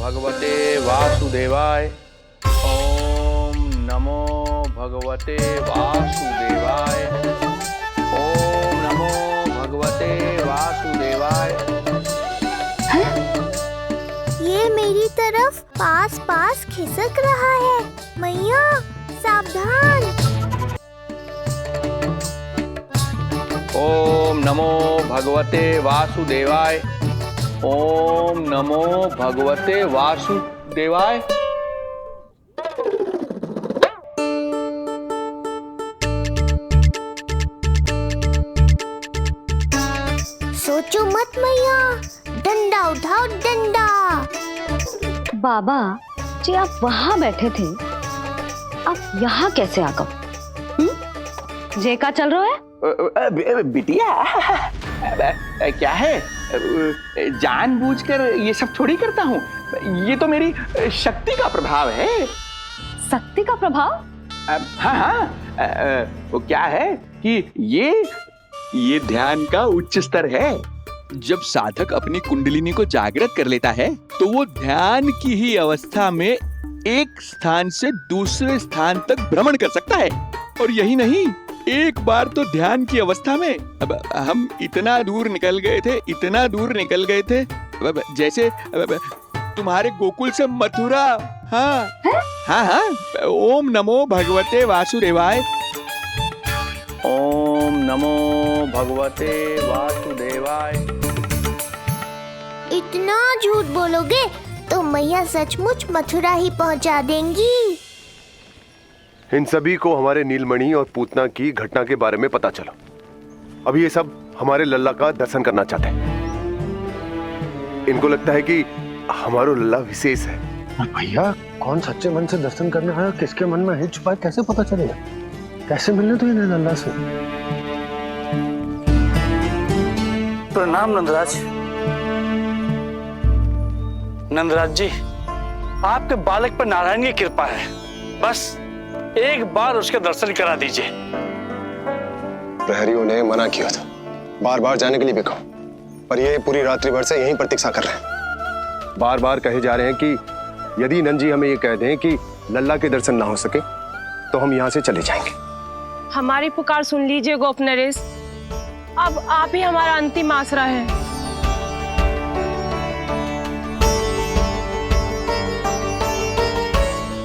Speaker 1: भगवते वासुदेवाय। ओम नमो भगवते वासुदेवाय। ओम नमो भगवते वासुदेवाय।
Speaker 5: ये मेरी तरफ पास पास खिसक रहा है, मैया सावधान।
Speaker 1: ओम नमो भगवते वासुदेवाय। ओम नमो भगवते वासुदेवाय।
Speaker 5: सोचो मत मैया, डंडा उठाओ डंडा।
Speaker 3: बाबा जी, आप वहां बैठे थे, आप यहाँ कैसे आ गए? जे का चल रहा है?
Speaker 6: बिटिया, क्या है, जानबूझकर ये सब थोड़ी करता हूँ, ये तो मेरी शक्ति का प्रभाव है।
Speaker 3: शक्ति का प्रभाव?
Speaker 6: हाँ हाँ, वो क्या है कि ये ध्यान का उच्च स्तर है।
Speaker 1: जब साधक अपनी कुंडलिनी को जागृत कर लेता है तो वो ध्यान की ही अवस्था में एक स्थान से दूसरे स्थान तक भ्रमण कर सकता है। और यही नहीं, एक बार तो ध्यान की अवस्था में अब हम इतना दूर निकल गए थे, जैसे तुम्हारे गोकुल से मथुरा। हाँ हाँ हाँ। ओम नमो भगवते वासुदेवाय। ओम नमो भगवते वासुदेवाय।
Speaker 5: इतना झूठ बोलोगे तो मैया सचमुच मथुरा ही पहुंचा देंगी।
Speaker 8: इन सभी को हमारे नीलमणि और पूतना की घटना के बारे में पता चला। अब ये सब हमारे लल्ला का दर्शन करना चाहते हैं। इनको लगता है कि हमारा लल्ला विशेष है।
Speaker 4: भैया, कौन सच्चे मन से दर्शन करने आया, किसके मन में है छुपा, कैसे पता चलेगा? कैसे मिलने तो इन्हें लल्ला से?
Speaker 6: प्रणाम नंदराज। नंदराज जी, आपके बालक पर नारायण की कृपा है, बस एक बार उसके दर्शन करा दीजिए।
Speaker 8: प्रहरियों ने मना किया था, बार बार जाने के लिए भी कहा, पर ये पूरी रात्रि भर से यहीं प्रतीक्षा कर रहे हैं। बार बार कहे जा रहे हैं कि यदि नंद जी हमें ये कह दें कि लल्ला के दर्शन ना हो सके
Speaker 7: तो हम यहाँ से चले जाएंगे।
Speaker 13: हमारी पुकार सुन लीजिए गोप नरेश, अब आप ही हमारा अंतिम आसरा है।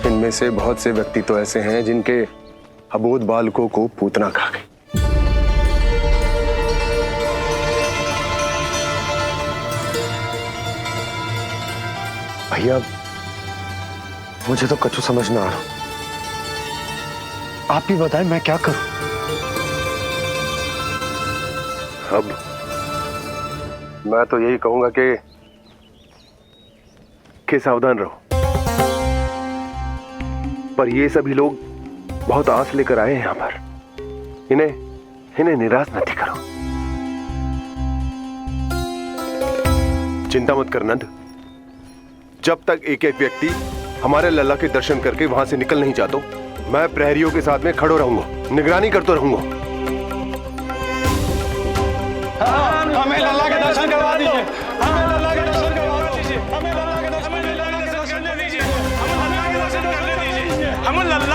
Speaker 7: इनमें से बहुत से व्यक्ति तो ऐसे हैं जिनके अबोध बालकों को पूतना खा गई। भैया मुझे तो कछु समझ ना आ रहा, आप ही बताएं मैं क्या करूं।
Speaker 8: अब मैं तो यही कहूंगा कि सावधान रहो, पर ये सभी लोग बहुत आस लेकर आए हैं यहां पर, इन्हें निराश मत करो। चिंता मत कर नंद, जब तक एक एक व्यक्ति हमारे लल्ला के दर्शन करके वहां से निकल नहीं जाता, मैं प्रहरियों के साथ में खड़ो रहूंगा, निगरानी करता रहूंगा।
Speaker 6: हमें लल्ला के दर्शन करवा दीजिए, हमें लल्ला के दर्शन करवा दीजिए, हमें लल्ला के दर्शन करने दीजिए, हमें लल्ला के दर्शन करने दीजिए, हमें लल्ला के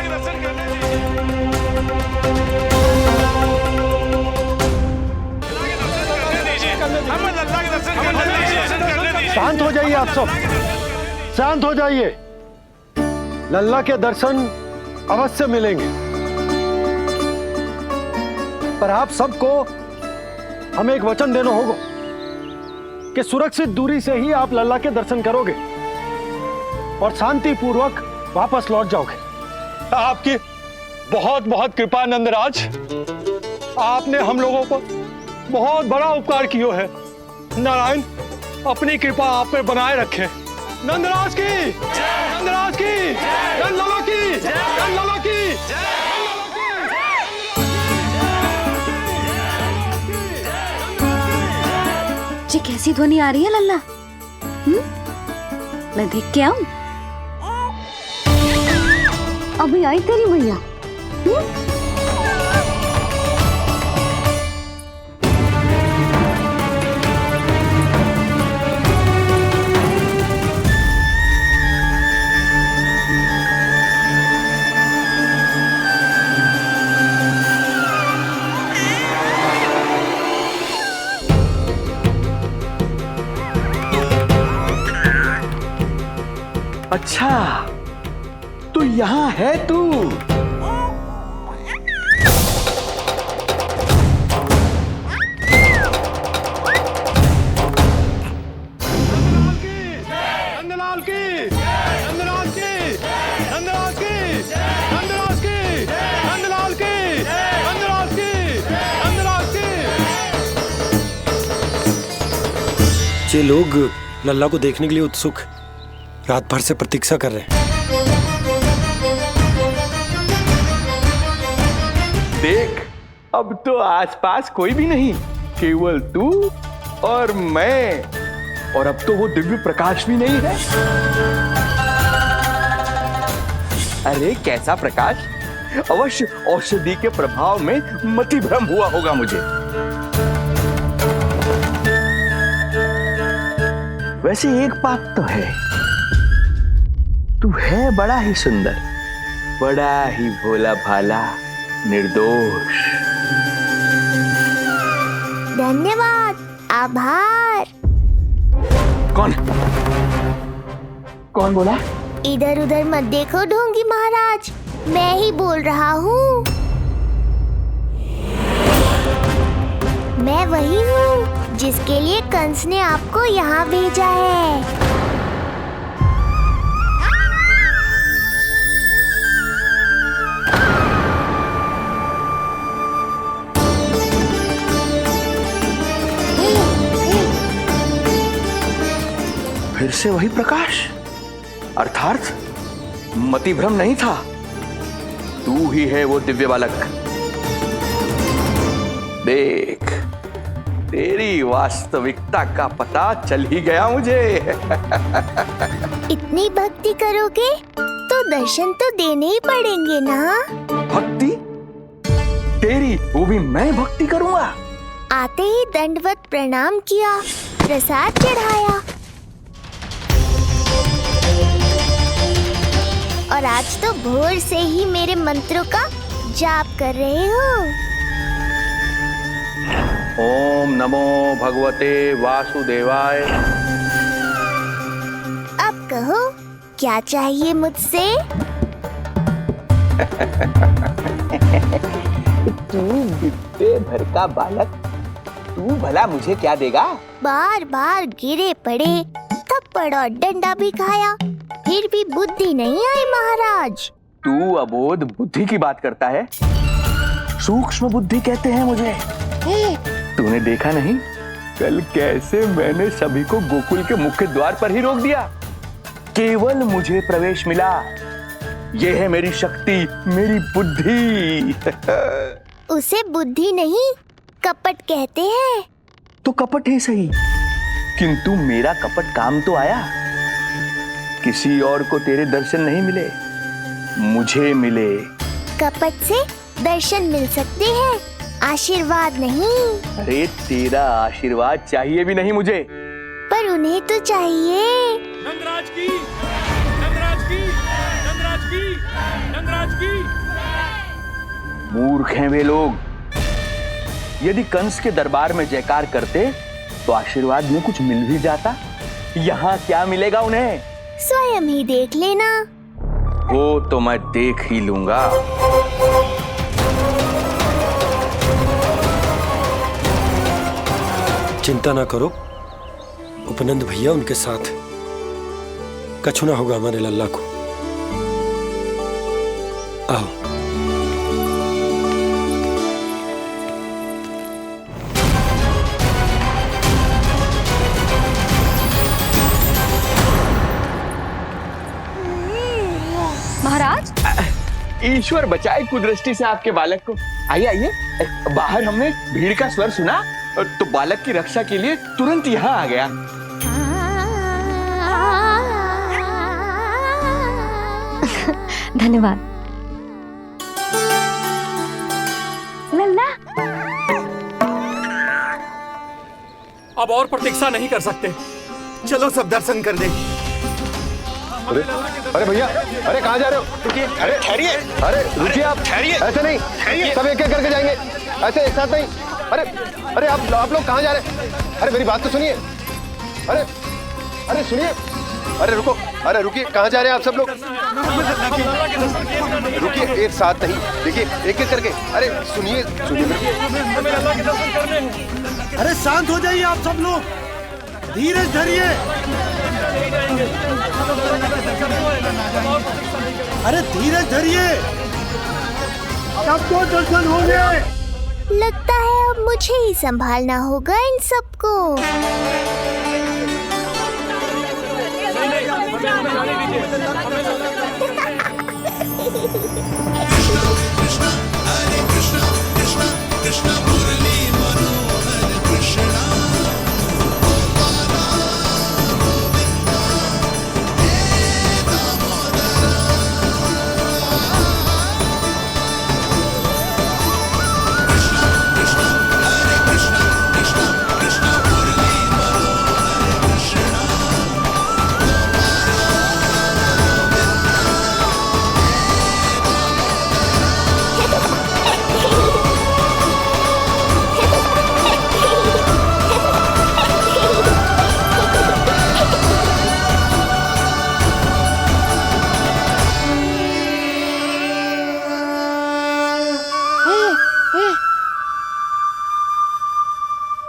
Speaker 6: दर्शन करने दीजिए, हमें लल्ला के दर्शन करने दीजिए।
Speaker 14: शांत हो जाइए आप सब, शांत हो जाइए। लल्ला के दर्शन अवश्य मिलेंगे, पर आप सबको हमें एक वचन देना होगा कि सुरक्षित दूरी से ही आप लल्ला के दर्शन करोगे और शांति पूर्वक वापस लौट जाओगे।
Speaker 6: आपकी बहुत बहुत कृपा नंदराज, आपने हम लोगों पर बहुत बड़ा उपकार किया है। नारायण अपनी कृपा आप पे बनाए रखे। नंदराज की, नंदराज की, नंदलाला की, नंदलाला की।
Speaker 3: जी कैसी ध्वनि आ रही है लल्ला? मैं देख के आऊं? अभी आई तेरी मैया।
Speaker 1: अच्छा तो यहां है तू।
Speaker 14: नंदलाल की, नंदलाल की, नंदलाल की, नंदलाल की, नंदलाल की, नंदलाल की, नंदलाल की।
Speaker 4: ये लोग लल्ला को देखने के लिए उत्सुक रात भर से प्रतीक्षा कर रहे हैं।
Speaker 1: देख अब तो आसपास कोई भी नहीं, केवल तू और मैं, और अब तो वो दिव्य प्रकाश भी नहीं है। अरे कैसा प्रकाश? अवश्य औषधि के प्रभाव में मति भ्रम हुआ होगा मुझे। वैसे एक बात तो है, तू है बड़ा ही सुंदर, बड़ा ही भोला भाला, निर्दोष।
Speaker 5: धन्यवाद, आभार।
Speaker 1: कौन बोला?
Speaker 5: इधर उधर मत देखो ढोंगी महाराज, मैं ही बोल रहा हूँ। मैं वही हूँ जिसके लिए कंस ने आपको यहाँ भेजा है।
Speaker 1: फिर से वही प्रकाश, अर्थात मतिभ्रम नहीं था, तू ही है वो दिव्य बालक। देख तेरी वास्तविकता का पता चल ही गया मुझे।
Speaker 5: इतनी भक्ति करोगे तो दर्शन तो देने ही पड़ेंगे ना।
Speaker 1: भक्ति तेरी, वो भी मैं भक्ति करूंगा?
Speaker 5: आते ही दंडवत प्रणाम किया, प्रसाद चढ़ाया और आज तो भोर से ही मेरे मंत्रों का जाप कर रहे हो।
Speaker 1: ओम नमो भगवते वासुदेवाय।
Speaker 5: अब कहो क्या चाहिए मुझसे?
Speaker 15: तू बिट्टे भर का बालक, तू भला मुझे क्या देगा?
Speaker 5: बार बार गिरे पड़े, थप्पड़ और डंडा भी खाया, फिर भी बुद्धि नहीं आई महाराज।
Speaker 1: तू अबोध बुद्धि की बात करता है? सूक्ष्म बुद्धि कहते हैं मुझे। तूने देखा नहीं कल कैसे मैंने सभी को गोकुल के मुख्य द्वार पर ही रोक दिया? केवल मुझे प्रवेश मिला। यह है मेरी शक्ति, मेरी बुद्धि।
Speaker 5: उसे बुद्धि नहीं कपट कहते हैं।
Speaker 1: तो कपट ही सही, किंतु मेरा कपट काम तो आया। किसी और को तेरे दर्शन नहीं मिले, मुझे मिले।
Speaker 5: कपट से दर्शन मिल सकते हैं, आशीर्वाद नहीं।
Speaker 1: अरे तेरा आशीर्वाद चाहिए भी नहीं मुझे।
Speaker 5: पर उन्हें तो चाहिए।
Speaker 6: नंदराज की, नंदराज की, नंदराज की, नंदराज की।
Speaker 1: मूर्ख हैं वे लोग। यदि कंस के दरबार में जयकार करते तो आशीर्वाद में कुछ मिल भी जाता। यहाँ क्या मिलेगा उन्हें?
Speaker 5: स्वयं ही देख लेना।
Speaker 1: वो तो मैं देख ही लूंगा।
Speaker 4: चिंता ना करो, उपनंद भैया उनके साथ कछु ना होगा हमारे लल्ला को। आओ।
Speaker 3: महाराज,
Speaker 1: ईश्वर बचाए कुदृष्टि से आपके बालक को। आइए आइए, बाहर हमने भीड़ का स्वर सुना तो बालक की रक्षा के लिए तुरंत यहाँ आ गया।
Speaker 3: धन्यवाद। लल्ला,
Speaker 6: अब और प्रतीक्षा नहीं कर सकते,
Speaker 9: चलो सब दर्शन कर दे।
Speaker 8: अरे भैया, अरे कहाँ जा रहे हो? अरे
Speaker 7: ठहरिए।
Speaker 8: अरे रुकिए, आप
Speaker 7: ठहरिए।
Speaker 8: ऐसे नहीं, सब एक एक करके जाएंगे, ऐसे एक साथ नहीं। अरे अरे आप लोग कहाँ जा रहे हैं? अरे मेरी बात तो सुनिए। अरे अरे सुनिए, अरे रुको, अरे रुकिए, कहाँ जा रहे हैं आप सब लोग? रुकिए, एक साथ नहीं, देखिए एक एक करके। अरे सुनिए सुनिए।
Speaker 14: अरे शांत हो जाइए आप सब लोग, धीरज धरिए। अरे धीरज धरिए, सबको दर्शन होंगे।
Speaker 5: लगता है अब मुझे ही संभालना होगा इन सबको।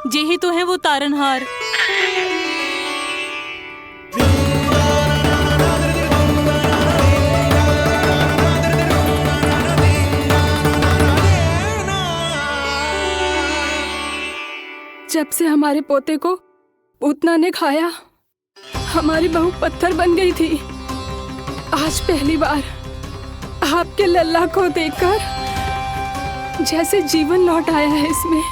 Speaker 16: जे ही तो है वो तारनहार।
Speaker 17: जब से हमारे पोते को पूतना ने खाया, हमारी बहू पत्थर बन गई थी। आज पहली बार आपके लल्ला को देखकर जैसे जीवन लौट आया है इसमें।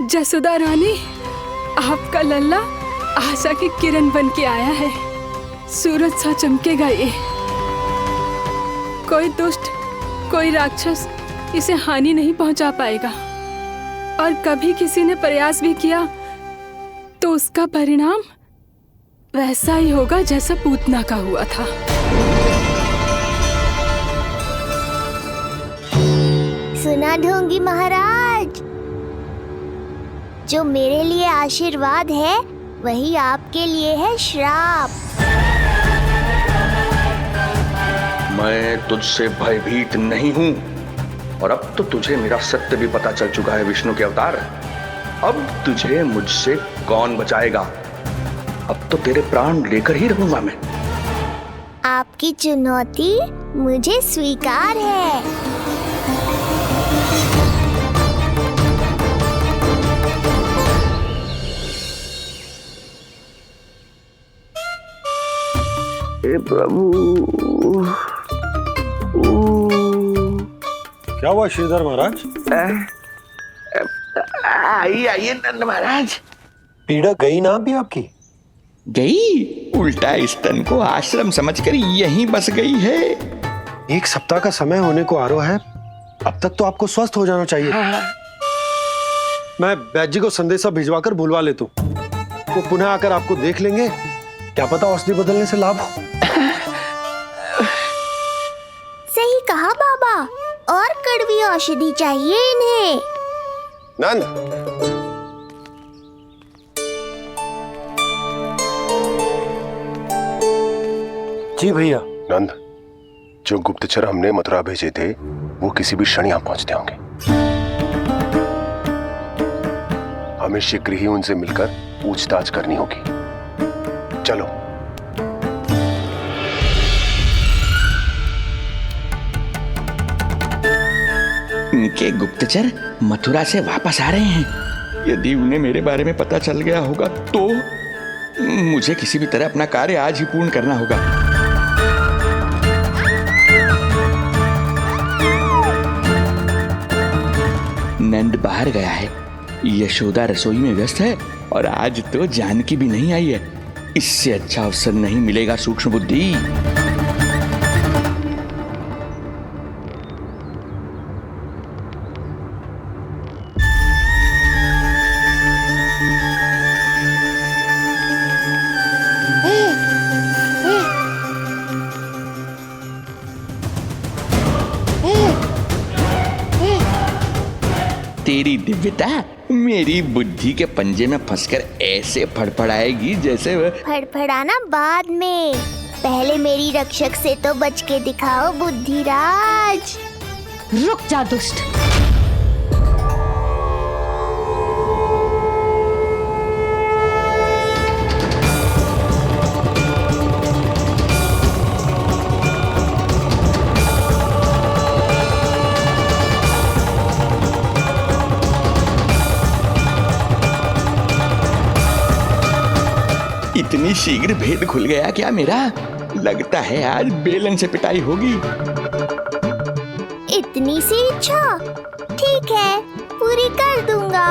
Speaker 17: जसोदा रानी, आपका लल्ला आशा की किरण बन के आया है। सूरज सा चमकेगा ये। कोई दुष्ट, कोई राक्षस इसे हानि नहीं पहुंचा पाएगा। और कभी किसी ने प्रयास भी किया तो उसका परिणाम वैसा ही होगा जैसा पूतना का हुआ था।
Speaker 5: सुना ढोंगी महाराज? जो मेरे लिए आशीर्वाद है वही आपके लिए है श्राप।
Speaker 1: मैं तुझसे भयभीत नहीं हूं और अब तो तुझे मेरा सत्य भी पता चल चुका है विष्णु के अवतार। अब तुझे मुझसे कौन बचाएगा? अब तो तेरे प्राण लेकर ही रहूंगा मैं।
Speaker 5: आपकी चुनौती मुझे स्वीकार है।
Speaker 1: हे प्रभु।
Speaker 14: क्या हुआ श्रीधर महाराज?
Speaker 15: आइए नंद महाराज।
Speaker 4: पीड़ा गई ना अभी आपकी?
Speaker 15: गई? उल्टा स्तन को आश्रम समझकर यहीं बस गई है।
Speaker 4: 1 सप्ताह का समय होने को आ रहा है, अब तक तो आपको स्वस्थ हो जाना चाहिए।
Speaker 14: मैं बैद जी को संदेशा भिजवाकर बुलवा लेता हूँ। वो पुनः आकर आपको देख लेंगे, क्या पता औषधि बदलने से लाभ हो।
Speaker 5: सही कहा बाबा, और कड़वी औषधि चाहिए इन्हें।
Speaker 8: नंद,
Speaker 4: जी भैया।
Speaker 8: नंद, जो गुप्तचर हमने मथुरा भेजे थे वो किसी भी क्षण यहाँ पहुंचते होंगे। हमें शीघ्र ही उनसे मिलकर पूछताछ करनी होगी। चलो।
Speaker 15: उनके गुप्तचर मथुरा से वापस आ रहे हैं। यदि उन्हें मेरे बारे में पता चल गया होगा तो मुझे किसी भी तरह अपना कार्य आज ही पूर्ण करना होगा। नंद बाहर गया है, यशोदा रसोई में व्यस्त है और आज तो जानकी भी नहीं आई है। इससे अच्छा अवसर नहीं मिलेगा सूक्ष्म बुद्धि। तेरी दिव्यता मेरी बुद्धि के पंजे में फंसकर ऐसे फड़फड़ाएगी जैसे
Speaker 5: फड़फड़ाना बाद में, पहले मेरी रक्षक से तो बच के दिखाओ बुद्धिराज।
Speaker 10: रुक जा दुष्ट।
Speaker 15: इतनी शीघ्र भेद खुल गया क्या मेरा? लगता है आज बेलन से पिटाई होगी।
Speaker 5: इतनी सी इच्छा? ठीक है, पूरी कर दूंगा।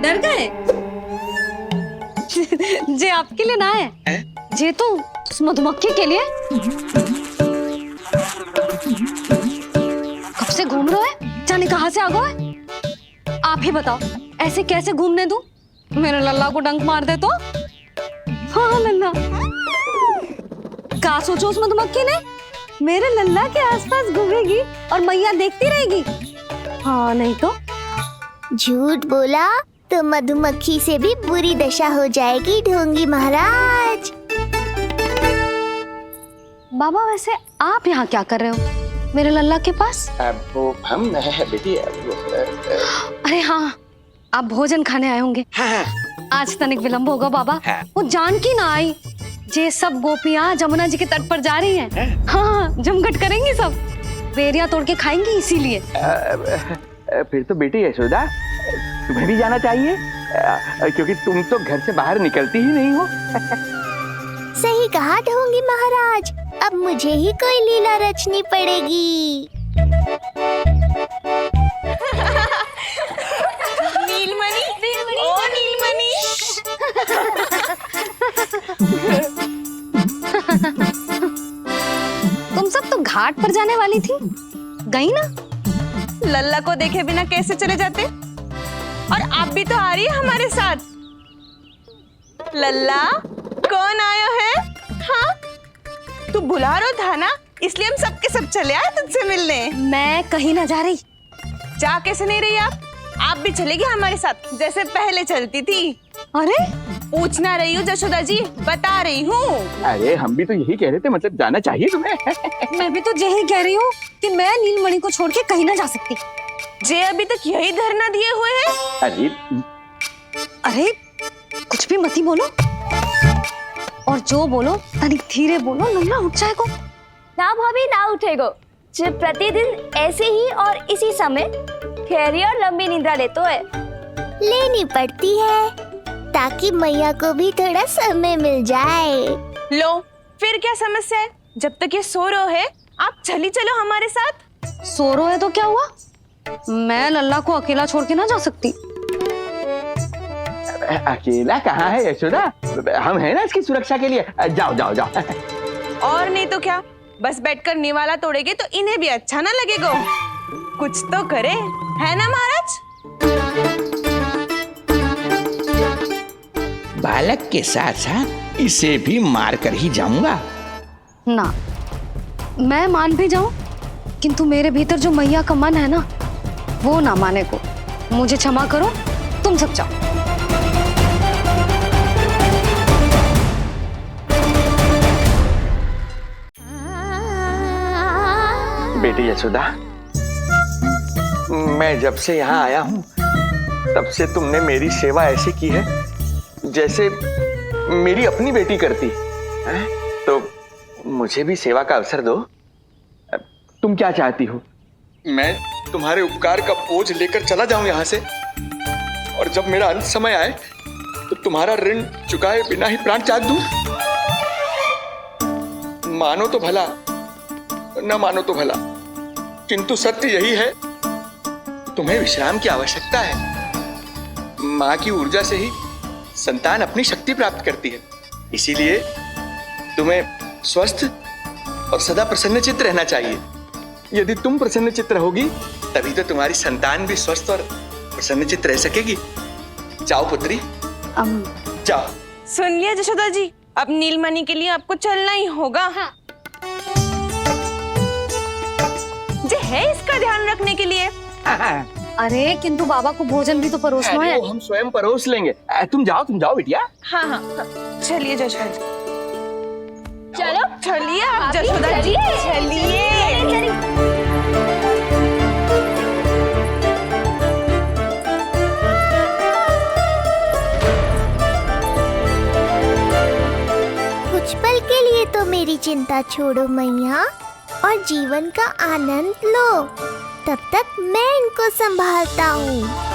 Speaker 3: डर गए? जे आपके लिए ना है, जे तो उस मधुमक्खी के लिए। कब से घूम रहे हो? जाने कहाँ से आ गए? आप ही बताओ, ऐसे कैसे घूमने दूं? मेरे लल्ला को डंक मार दे तो? हाँ लल्ला, क्या सोचो उस मधुमक्खी ने? मेरे लल्ला के आसपास घूमेगी और मैया देखती रहेगी। हाँ नहीं तो?
Speaker 5: झूठ बोला तो मधुमक्खी से भी बुरी दशा हो जाएगी ढोंगी महाराज।
Speaker 3: बाबा वैसे आप यहाँ क्या कर रहे हो मेरे लल्ला के पास?
Speaker 15: वो हम बेटी
Speaker 3: अरे हाँ, आप भोजन खाने आए होंगे।
Speaker 15: हाँ।
Speaker 3: आज तनिक विलंब होगा बाबा।
Speaker 15: हाँ।
Speaker 3: वो जानकी ना आई, जे सब गोपियां जमुना जी के तट पर जा रही हैं। हाँ, जमघट करेंगी सब, बेरिया तोड़ के खाएंगी इसीलिए।
Speaker 15: फिर तो बेटी यशोदा तुम्हें भी जाना चाहिए, क्योंकि तुम तो घर से बाहर निकलती ही नहीं हो।
Speaker 5: सही कहा ढोंगी महाराज, अब मुझे ही कोई लीला रचनी पड़ेगी।
Speaker 12: नीलमणि, ओ नीलमणि।
Speaker 3: तुम सब तो घाट पर जाने वाली थी, गई ना?
Speaker 12: लल्ला को देखे बिना कैसे चले जाते? और आप भी तो आ रही है हमारे साथ। लल्ला, कौन आया है? हाँ, तू बुला रहा था ना, इसलिए हम सब के सब चले आए तुझसे मिलने।
Speaker 3: मैं कहीं ना जा रही।
Speaker 12: जा कैसे नहीं रही आप भी चलेगी हमारे साथ जैसे पहले चलती थी।
Speaker 3: अरे
Speaker 12: पूछना रही हूँ जशोदा जी, बता रही हूँ।
Speaker 15: अरे हम भी तो यही कह रहे थे, मतलब जाना चाहिए तुम्हें।
Speaker 3: मैं भी तो यही कह रही हूँ कि मैं नीलमणि को छोड़ के कहीं ना जा सकती।
Speaker 12: जे अभी तक यही धरना दिए हुए हैं।
Speaker 3: अरे कुछ भी मती बोलो, और जो बोलो तनिक धीरे बोलो, लल्ला उठ जाएगो।
Speaker 5: ना भाभी ना उठेगो, जो प्रतिदिन ऐसे ही और इसी समय गहरी और लंबी निद्रा लेते है। लेनी पड़ती है ताकि मैया को भी थोड़ा समय मिल जाए।
Speaker 12: लो फिर क्या समस्या है? जब तक ये सो रहे है आप चली चलो हमारे साथ।
Speaker 3: सो रहे है तो क्या हुआ? मैं लल्ला को अकेला छोड़ के ना जा सकती।
Speaker 15: अकेला कहाँ है यशोदा, हम हैं ना इसकी सुरक्षा के लिए। जाओ जाओ जाओ।
Speaker 12: और नहीं तो क्या, बस बैठकर निवाला तोड़ेगे तो इन्हें भी अच्छा ना लगेगा। कुछ तो करे, है ना महाराज?
Speaker 15: बालक के साथ साथ इसे भी मार कर ही जाऊंगा।
Speaker 3: ना, मैं मान भी जाऊं, किंतु मेरे भीतर जो मैया का मन है ना, वो ना माने को। मुझे क्षमा करो, तुम सब जाओ।
Speaker 15: बेटी यशोदा, मैं जब से यहाँ आया हूँ तब से तुमने मेरी सेवा ऐसी की है जैसे मेरी अपनी बेटी करती है। तो मुझे भी सेवा का अवसर दो। तुम क्या चाहती हो? मैं तुम्हारे उपकार का बोझ लेकर चला जाऊं यहाँ से, और जब मेरा अंत समय आए तो तुम्हारा ऋण चुकाए बिना ही प्राण त्याग दूं? मानो तो भला, न मानो तो भला, किंतु सत्य यही है, तुम्हें विश्राम की आवश्यकता है। माँ की ऊर्जा से ही संतान अपनी शक्ति प्राप्त करती है, इसीलिए तुम्हें स्वस्थ और सदा प्रसन्नचित्त रहना चाहिए। यदि तुम प्रसन्नचित्त रहोगी तभी तो तुम्हारी संतान भी स्वस्थ और प्रसन्नचित्त रह सकेगी। जाओ पुत्री, जाओ।
Speaker 12: सुन लिया जशोदा जी, अब नीलमणि के लिए आपको चलना ही होगा। हाँ। जे है इसका ध्यान रखने के लिए।
Speaker 3: अरे किंतु बाबा को भोजन भी तो परोसना है।
Speaker 15: वो हम स्वयं परोस लेंगे। तुम जाओ बिटिया।
Speaker 12: हाँ हाँ, चलिए जशोदा जी।
Speaker 5: चलो
Speaker 12: चलिए आप जशोदा जी, चलिए।
Speaker 5: कुछ पल के लिए तो मेरी चिंता छोड़ो मैया, और जीवन का आनंद लो। तब तक मैं इनको संभालता हूँ।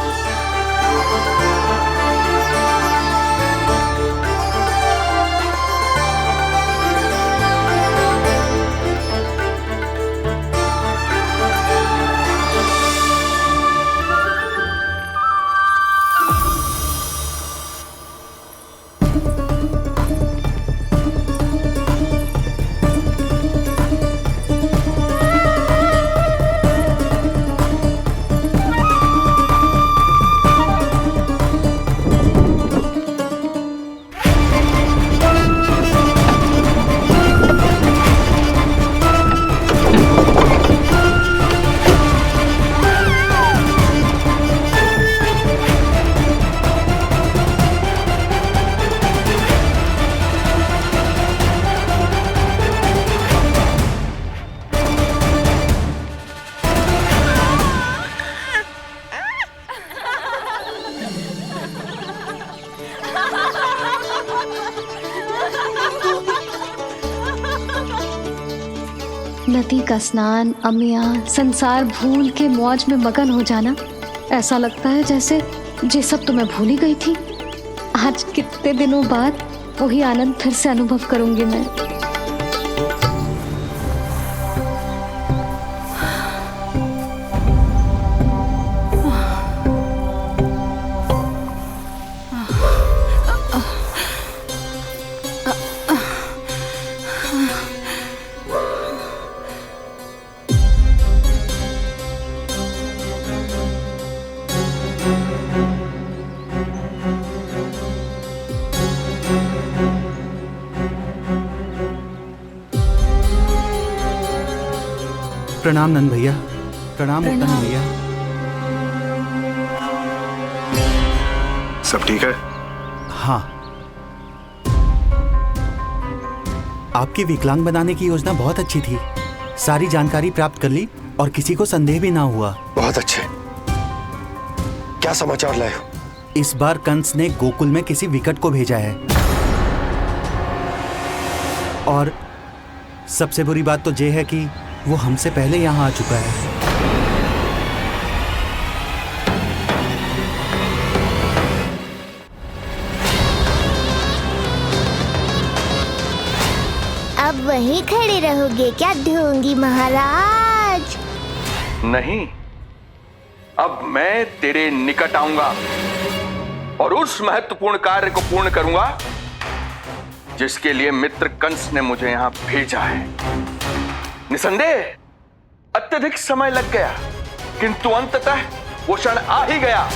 Speaker 3: उन्नति का स्नान, अमिया, संसार भूल के मौज में मगन हो जाना, ऐसा लगता है जैसे ये सब तो मैं भूल ही गई थी। आज कितने दिनों बाद वही आनंद फिर से अनुभव करूंगी मैं।
Speaker 9: प्रणाम नंद भैया। प्रणाम उत्तम भैया।
Speaker 8: सब ठीक है?
Speaker 9: हाँ। आपकी विकलांग बनाने की योजना बहुत अच्छी थी। सारी जानकारी प्राप्त कर ली और किसी को संदेह भी ना हुआ।
Speaker 4: बहुत अच्छे। क्या समाचार लाए हो?
Speaker 9: इस बार कंस ने गोकुल में किसी विकट को भेजा है और सबसे बुरी बात तो ये है कि वो हमसे पहले यहाँ आ चुका है।
Speaker 5: अब वहीं खड़े रहोगे क्या ढोंगी महाराज?
Speaker 1: नहीं, अब मैं तेरे निकट आऊंगा और उस महत्वपूर्ण कार्य को पूर्ण करूंगा जिसके लिए मित्र कंस ने मुझे यहां भेजा है। निसंदेह अत्यधिक समय लग गया, किंतु अंततः वो क्षण आ ही गया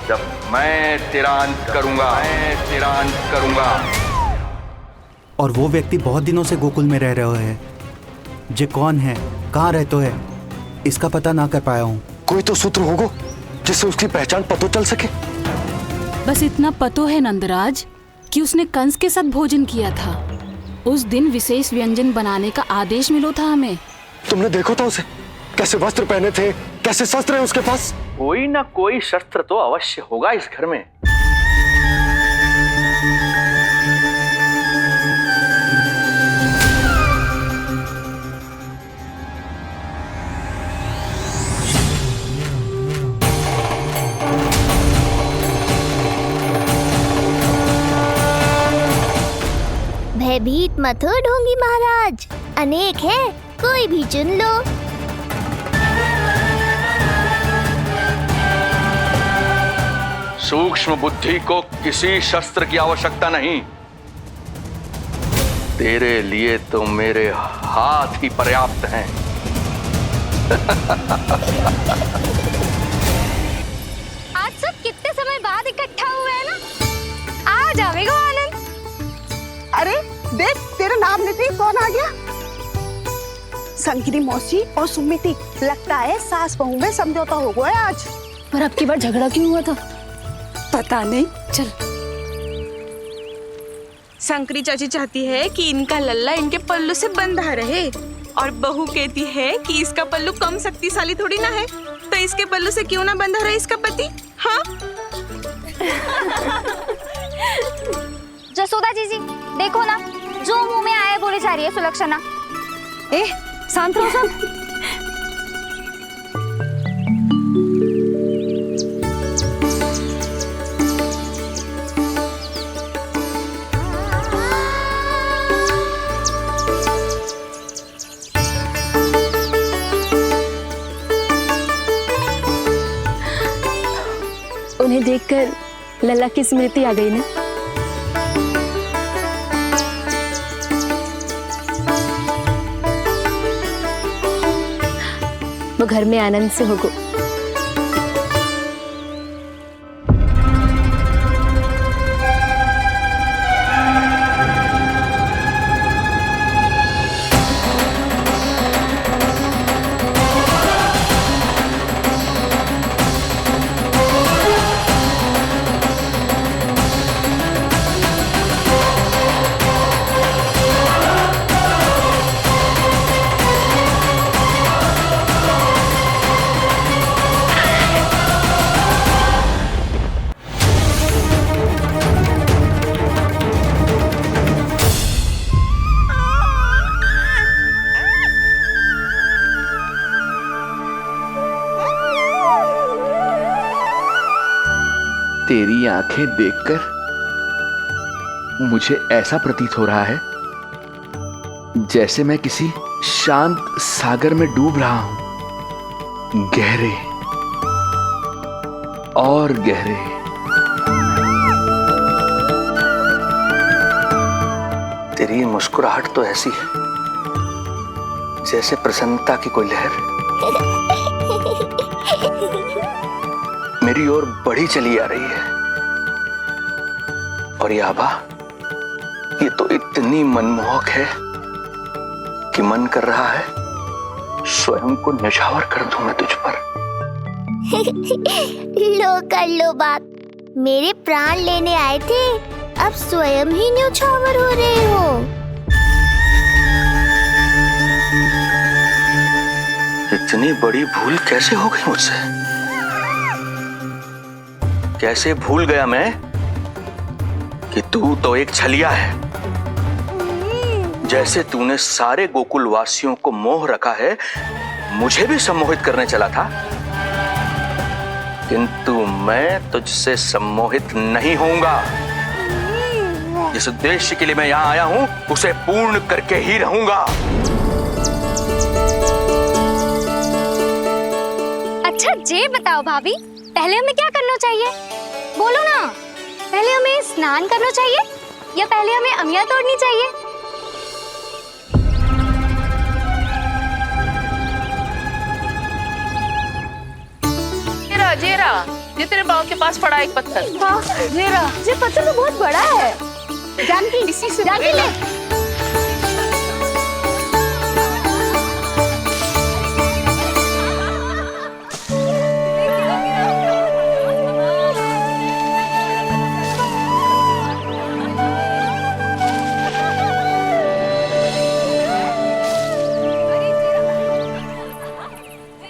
Speaker 1: जब मैं तेरा अंत करूंगा।
Speaker 9: और वो व्यक्ति बहुत दिनों से गोकुल में रह रहे हैं। जे कौन है, कहाँ रहते है, इसका पता ना कर पाया हूँ।
Speaker 4: कोई तो सूत्र होगा जिससे उसकी पहचान पता चल सके।
Speaker 16: बस इतना पतो है नंदराज कि उसने कंस के साथ भोजन किया था। उस दिन विशेष व्यंजन बनाने का आदेश मिलो था हमें।
Speaker 4: तुमने देखो था उसे? कैसे वस्त्र पहने थे, कैसे शस्त्र है उसके पास?
Speaker 1: कोई ना कोई शस्त्र तो अवश्य होगा इस घर में।
Speaker 5: भयभीत मत हो ढोंगी महाराज, अनेक है, कोई भी चुन लो।
Speaker 1: सूक्ष्म बुद्धि को किसी शस्त्र की आवश्यकता नहीं। तेरे लिए तो मेरे हाथ ही पर्याप्त हैं।
Speaker 5: आज सब कितने समय बाद इकट्ठा हुए हैं ना, आ जाएगा आनंद।
Speaker 12: अरे देख, तेरा नाम लेते ही कौन आ गया? संगिनी मौसी और सुमिति, लगता है सास बहू में समझौता हो गया आज।
Speaker 3: पर अब की बार झगड़ा क्यों हुआ था?
Speaker 12: पता नहीं।
Speaker 3: चल।
Speaker 12: शंकरी चाची चाहती है कि इनका लल्ला इनके पल्लू से बंधा रहे, और बहू कहती है कि इसका पल्लू कम शक्तिशाली थोड़ी ना है, तो इसके पल्लू से क्यों ना बंधा रहे इसका पति। हाँ
Speaker 5: जसोदा जीजी, देखो ना, जो मुंह में आए बोले जा रही है सुलक्षणा।
Speaker 3: ए, शांत रहो सब।
Speaker 13: उन्हें देखकर लल्ला की स्मृति आ गई ना। वो घर में आनंद से होगो।
Speaker 1: तेरी आंखें देखकर मुझे ऐसा प्रतीत हो रहा है जैसे मैं किसी शांत सागर में डूब रहा हूं, गहरे और गहरे।
Speaker 15: तेरी मुस्कुराहट तो ऐसी है जैसे प्रसन्नता की कोई लहर मेरी ओर बढ़ी चली आ रही है। और ये आभा, ये तो इतनी मनमोहक है कि मन कर रहा है स्वयं को न्यौछावर कर दूं मैं तुझ पर।
Speaker 5: लो कर लो बात, मेरे प्राण लेने आए थे, अब स्वयं ही न्यौछावर हो रहे हो।
Speaker 15: इतनी बड़ी भूल कैसे हो गई मुझसे? कैसे भूल गया मैं कि तू तो एक छलिया है। जैसे तूने सारे गोकुल वासियों को मोह रखा है, मुझे भी सम्मोहित करने चला था, किंतु मैं तुझसे सम्मोहित नहीं होऊंगा। जिस उद्देश्य के लिए मैं यहां आया हूं उसे पूर्ण करके ही रहूंगा।
Speaker 3: अच्छा ये बताओ भाभी, पहले हमें क्या करना चाहिए? बोलो ना, पहले हमें स्नान करना चाहिए या पहले हमें अमिया तोड़नी चाहिए?
Speaker 11: जेरा, ये तेरे पाँव के पास पड़ा एक पत्थर।
Speaker 3: हाँ, ये पत्थर तो बहुत बड़ा है। जानकी,
Speaker 11: इसी से
Speaker 3: जानकी ले।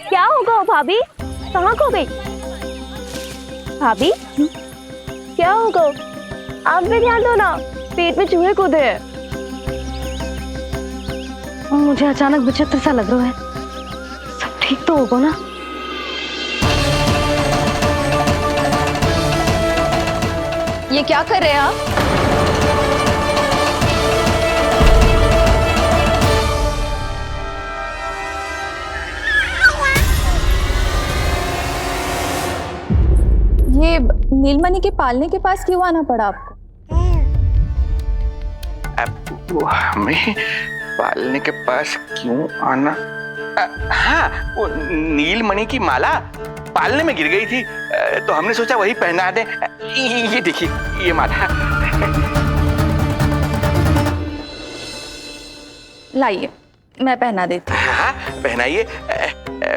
Speaker 5: क्या होगा भाभी? कहाँ खो गई भाभी? क्या होगा? आप भी ध्यान दो ना, पेट में चूहे कूदे हैं।
Speaker 3: मुझे अचानक विचित्र सा लग रहा है। सब ठीक तो होगा ना?
Speaker 11: ये क्या कर रहे हैं आप?
Speaker 12: ये नीलमणि के पालने के पास क्यों आना पड़ा आपको?
Speaker 15: वो हमें पालने के पास क्यों आना? हाँ, वो नीलमणि की माला पालने में गिर गई थी, तो हमने सोचा वही पहना दे। ये देखिए, ये माला।
Speaker 12: लाइए, मैं पहना देती हूँ।
Speaker 15: हाँ, पहनाइए।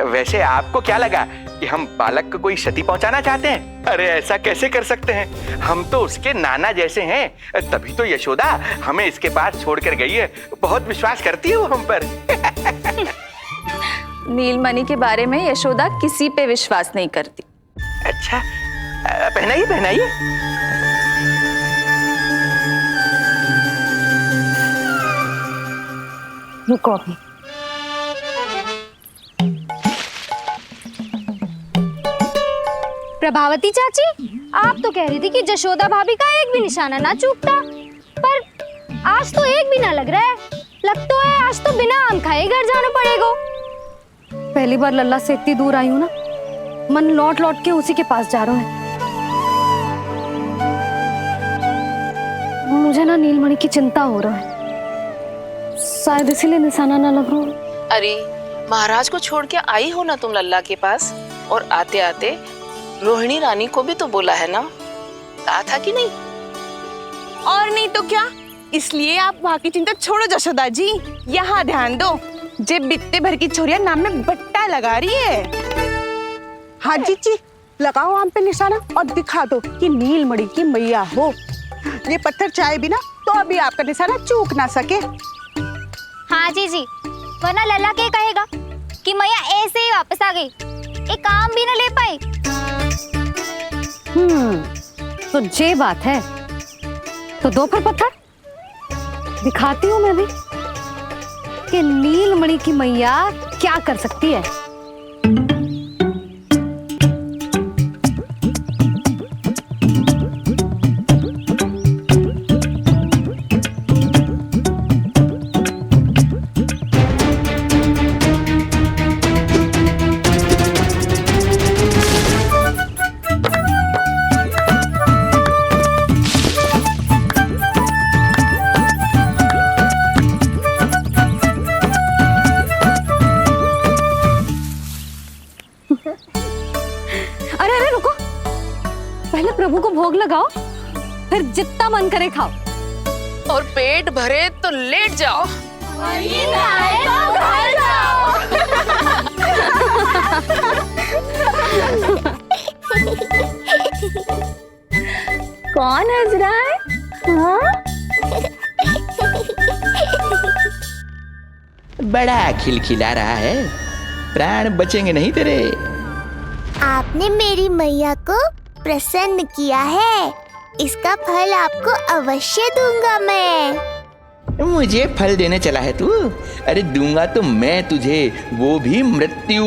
Speaker 15: वैसे आपको क्या लगा कि हम बालक को कोई क्षति पहुंचाना चाहते हैं? अरे ऐसा कैसे कर सकते हैं? हम तो उसके नाना जैसे हैं, तभी तो यशोदा हमें इसके पास छोड़कर गई है। बहुत विश्वास करती है वो हम पर।
Speaker 12: नीलमणि के बारे में यशोदा किसी पे विश्वास नहीं करती।
Speaker 15: अच्छा, पहनाइए पहनाइए।
Speaker 3: रुको अभी। प्रभावती चाची, आप तो कह रही थी कि जशोदा भाभी का एक भी निशाना ना चूकता, पर आज तो एक भी ना लग रहा है। लगता है आज तो बिना आम खाए घर जाना पड़ेगा। पहली बार लल्ला से इतनी दूर आई हूँ ना, मन लौट लौट के उसी के पास जा रहा है। मुझे ना नीलमणि की चिंता हो रहा है, शायद इसीलिए निशाना ना लग रहा हो।
Speaker 11: अरे महाराज को छोड़ के आई हो ना तुम लल्ला के पास, और आते आते रोहिणी रानी को भी तो बोला है ना, कहा था कि नहीं?
Speaker 12: और नहीं तो क्या, इसलिए आप वहाँ की चिंता छोड़ो जशोदा जी, यहाँ ध्यान दो। जे बित्ते भर की छोरिया नाम में बट्टा लगा रही है। हाँ जी, लगाओ आम पे निशाना और दिखा दो कि नीलमणि की मैया हो। ये पत्थर चाहे भी ना तो अभी आपका निशाना चूक ना सके।
Speaker 5: हाँ जी, वरना लल्ला के कहेगा कि मैया ऐसे ही वापस आ गई, एक काम भी ना ले पाई।
Speaker 3: तो ये बात है, तो दो फिर पत्थर दिखाती हूँ मैं भी कि नीलमणि की मैया क्या कर सकती है। अरे अरे रुको, पहले प्रभु को भोग लगाओ, फिर जितना मन करे खाओ।
Speaker 11: और पेट भरे तो लेट जाओ।
Speaker 5: कौन हंस रहा है? हाँ?
Speaker 15: बड़ा खिलखिला रहा है, प्राण बचेंगे नहीं तेरे।
Speaker 5: आपने मेरी मैया को प्रसन्न किया है, इसका फल आपको अवश्य दूंगा मैं।
Speaker 15: मुझे फल देने चला है तू? अरे दूंगा तो मैं तुझे, वो भी मृत्यु।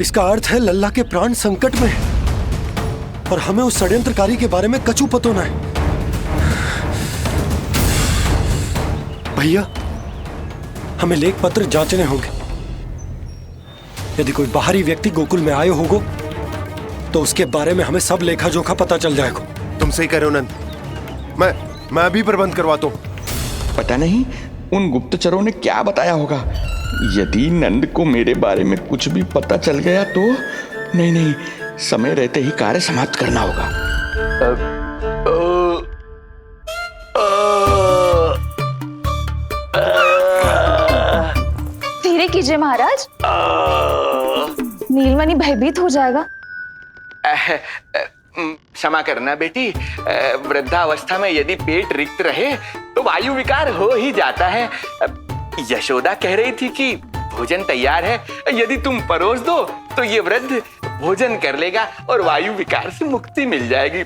Speaker 4: इसका अर्थ है लल्ला के प्राण संकट में है और हमें उस षड्यंत्रकारी के बारे में कचू पतो ना है। भैया, हमें लेख पत्र जांचने होंगे। यदि कोई बाहरी व्यक्ति गोकुल में आए होगो तो उसके बारे में हमें सब लेखा जोखा पता चल जाएगा।
Speaker 8: तुम सही कह रहे हो नंद, मैं अभी प्रबंध करवाता हूँ।
Speaker 15: पता नहीं उन गुप्तचरों ने क्या बताया होगा। यदि नंद को मेरे बारे में कुछ भी पता चल गया तो नहीं, समय रहते ही कार्य समाप्त करना होगा।
Speaker 12: धीरे कीजिए महाराज, नीलमणि भयभीत हो जाएगा।
Speaker 15: क्षमा करना बेटी, वृद्धावस्था में यदि पेट रिक्त रहे तो वायु विकार हो ही जाता है। यशोदा कह रही थी कि भोजन तैयार है, यदि तुम परोस दो तो ये वृद्ध भोजन कर लेगा और वायु विकार से मुक्ति मिल जाएगी।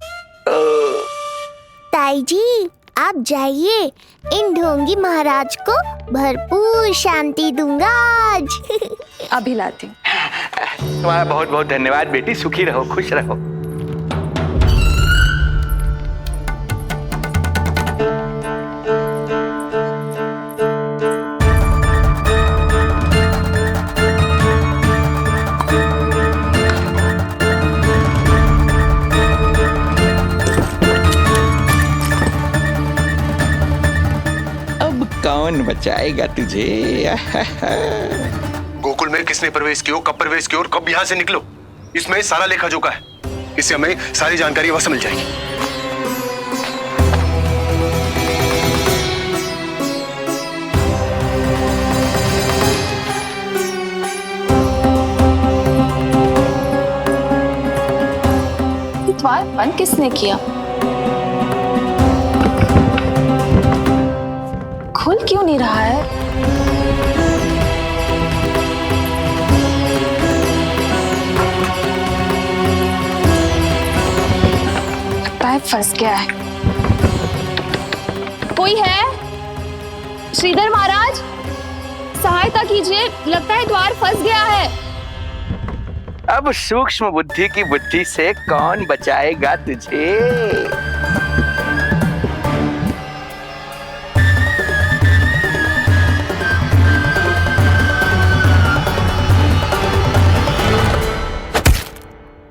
Speaker 5: ताई जी, आप जाइए, इन ढोंगी महाराज को भरपूर शांति दूंगा आज।
Speaker 12: अभी लाती हूँ।
Speaker 15: तुम्हारा बहुत बहुत धन्यवाद बेटी, सुखी रहो, खुश रहो। कौन बचाएगा तुझे?
Speaker 8: गोकुल में किसने प्रवेश किया, कब प्रवेश किया और कब यहाँ से निकलो, इसमें सारा लेखा जोखा है। इससे हमें सारी जानकारी अवश्य मिल जाएगी।
Speaker 12: द्वार बंद किसने किया? खुल क्यों नहीं रहा है? लगता है फंस गया है। कोई है? श्रीधर महाराज, सहायता कीजिए, लगता है द्वार फंस गया है।
Speaker 15: अब सूक्ष्म बुद्धि की बुद्धि से कौन बचाएगा तुझे?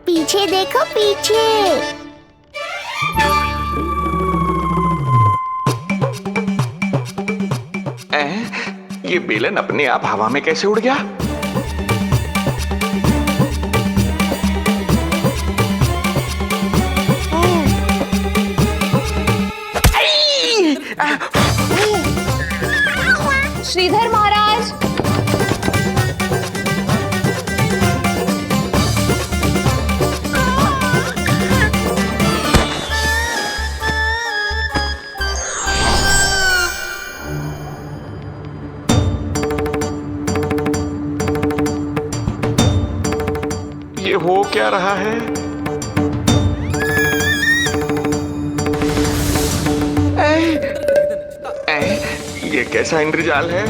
Speaker 5: पीछे देखो, पीछे।
Speaker 15: ये बेलन अपने आप हवा में कैसे उड़ गया?
Speaker 12: श्रीधर महाराज,
Speaker 15: ये हो क्या रहा है? ये कैसा इंद्रजाल है?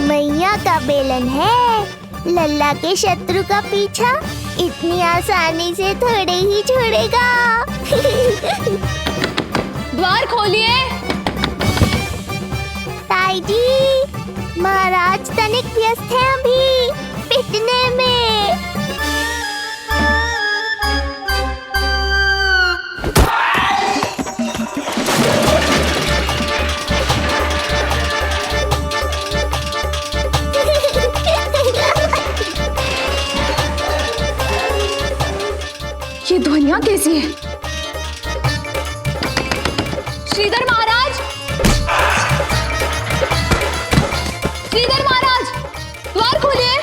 Speaker 5: मैया का बेलन है, लल्ला के शत्रु का पीछा इतनी आसानी से थोड़े ही छोड़ेगा।
Speaker 12: द्वार खोलिए।
Speaker 5: ताई जी, महाराज तनिक व्यस्त हैं अभी पिटने में।
Speaker 17: ये ध्वनियाँ कैसी है?
Speaker 3: श्रीधर महाराज, श्रीधर महाराज, द्वार खोलिए।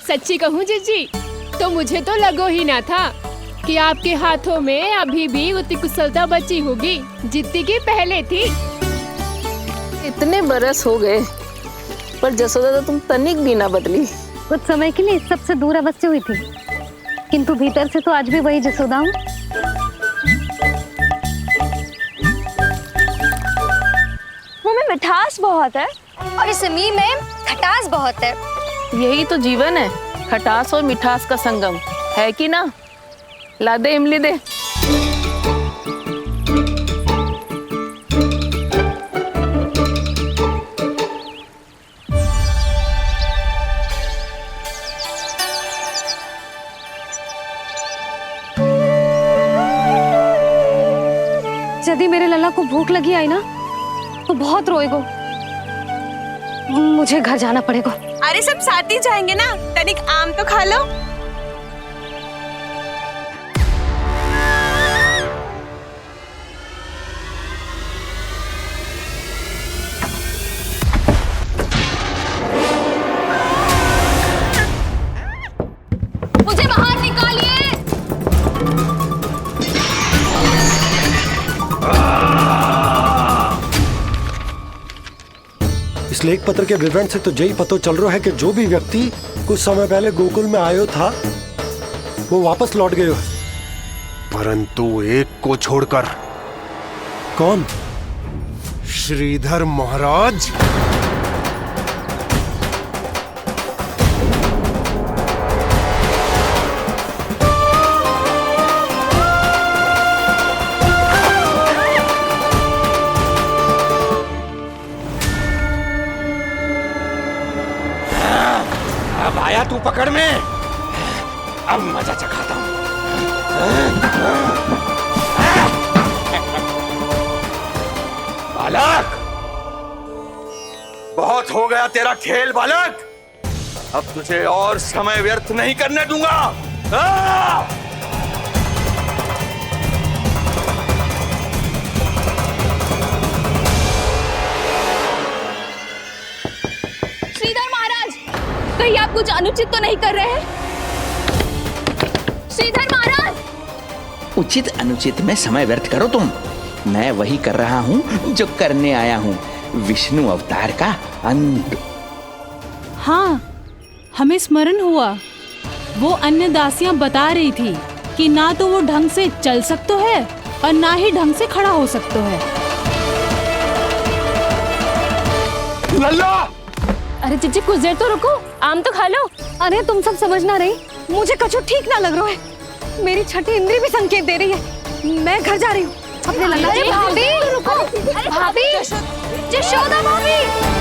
Speaker 17: सच्ची कहूँ जीजी, तो मुझे तो लगो ही ना था कि आपके हाथों में अभी भी उतनी कुशलता बची होगी जितनी की पहले थी।
Speaker 11: इतने बरस हो गए पर जसोदा तो तुम तनिक भी ना बदली।
Speaker 3: कुछ समय के लिए इस सबसे दूर अवश्य हुई थी, किंतु भीतर से तो आज भी वही जसोदा हूँ।
Speaker 5: मुंह में मिठास बहुत है और इस मी में खटास बहुत है।
Speaker 11: यही तो जीवन है, खटास और मिठास का संगम, है कि ना? ला दे इमली दे।
Speaker 3: यदि मेरे लल्ला को भूख लगी आई ना तो बहुत रोएगो। मुझे घर जाना पड़ेगा।
Speaker 12: अरे सब साथ ही जाएंगे ना, तनिक आम तो खा लो।
Speaker 3: मुझे बाहर निकालिए।
Speaker 4: इस लेख पत्र के विवरण से तो यही पता चल रहा है कि जो भी व्यक्ति कुछ समय पहले गोकुल में आयो था वो वापस लौट गयो है,
Speaker 8: परंतु एक को छोड़कर।
Speaker 4: कौन?
Speaker 8: श्रीधर महाराज।
Speaker 9: अब आया तू पकड़ में, अब मजा चखाता हूं। बालक, बहुत हो गया तेरा खेल बालक, अब तुझे और समय व्यर्थ नहीं करने दूंगा।
Speaker 3: श्रीधर महाराज, कहीं आप कुछ अनुचित तो नहीं कर रहे हैं? श्रीधर महाराज!
Speaker 18: उचित अनुचित में समय व्यर्थ करो तुम, मैं वही कर रहा हूँ जो करने आया हूँ, विष्णु अवतार का अंत।
Speaker 16: हाँ, हमें स्मरण हुआ, वो अन्य दासियां बता रही थी कि ना तो वो ढंग से चल सकते है और ना ही ढंग से खड़ा हो सकते है।
Speaker 6: लल्ला!
Speaker 3: अरे जीजी कुछ देर तो रुको, आम तो खा लो। अरे तुम सब समझ ना रही, मुझे कछु ठीक ना लग रहा है। मेरी छठी इंद्री भी संकेत दे रही है। मैं घर जा रही हूँ अपने लल्ला।
Speaker 5: भाभी रुको, भाभी, जशोदा भाभी।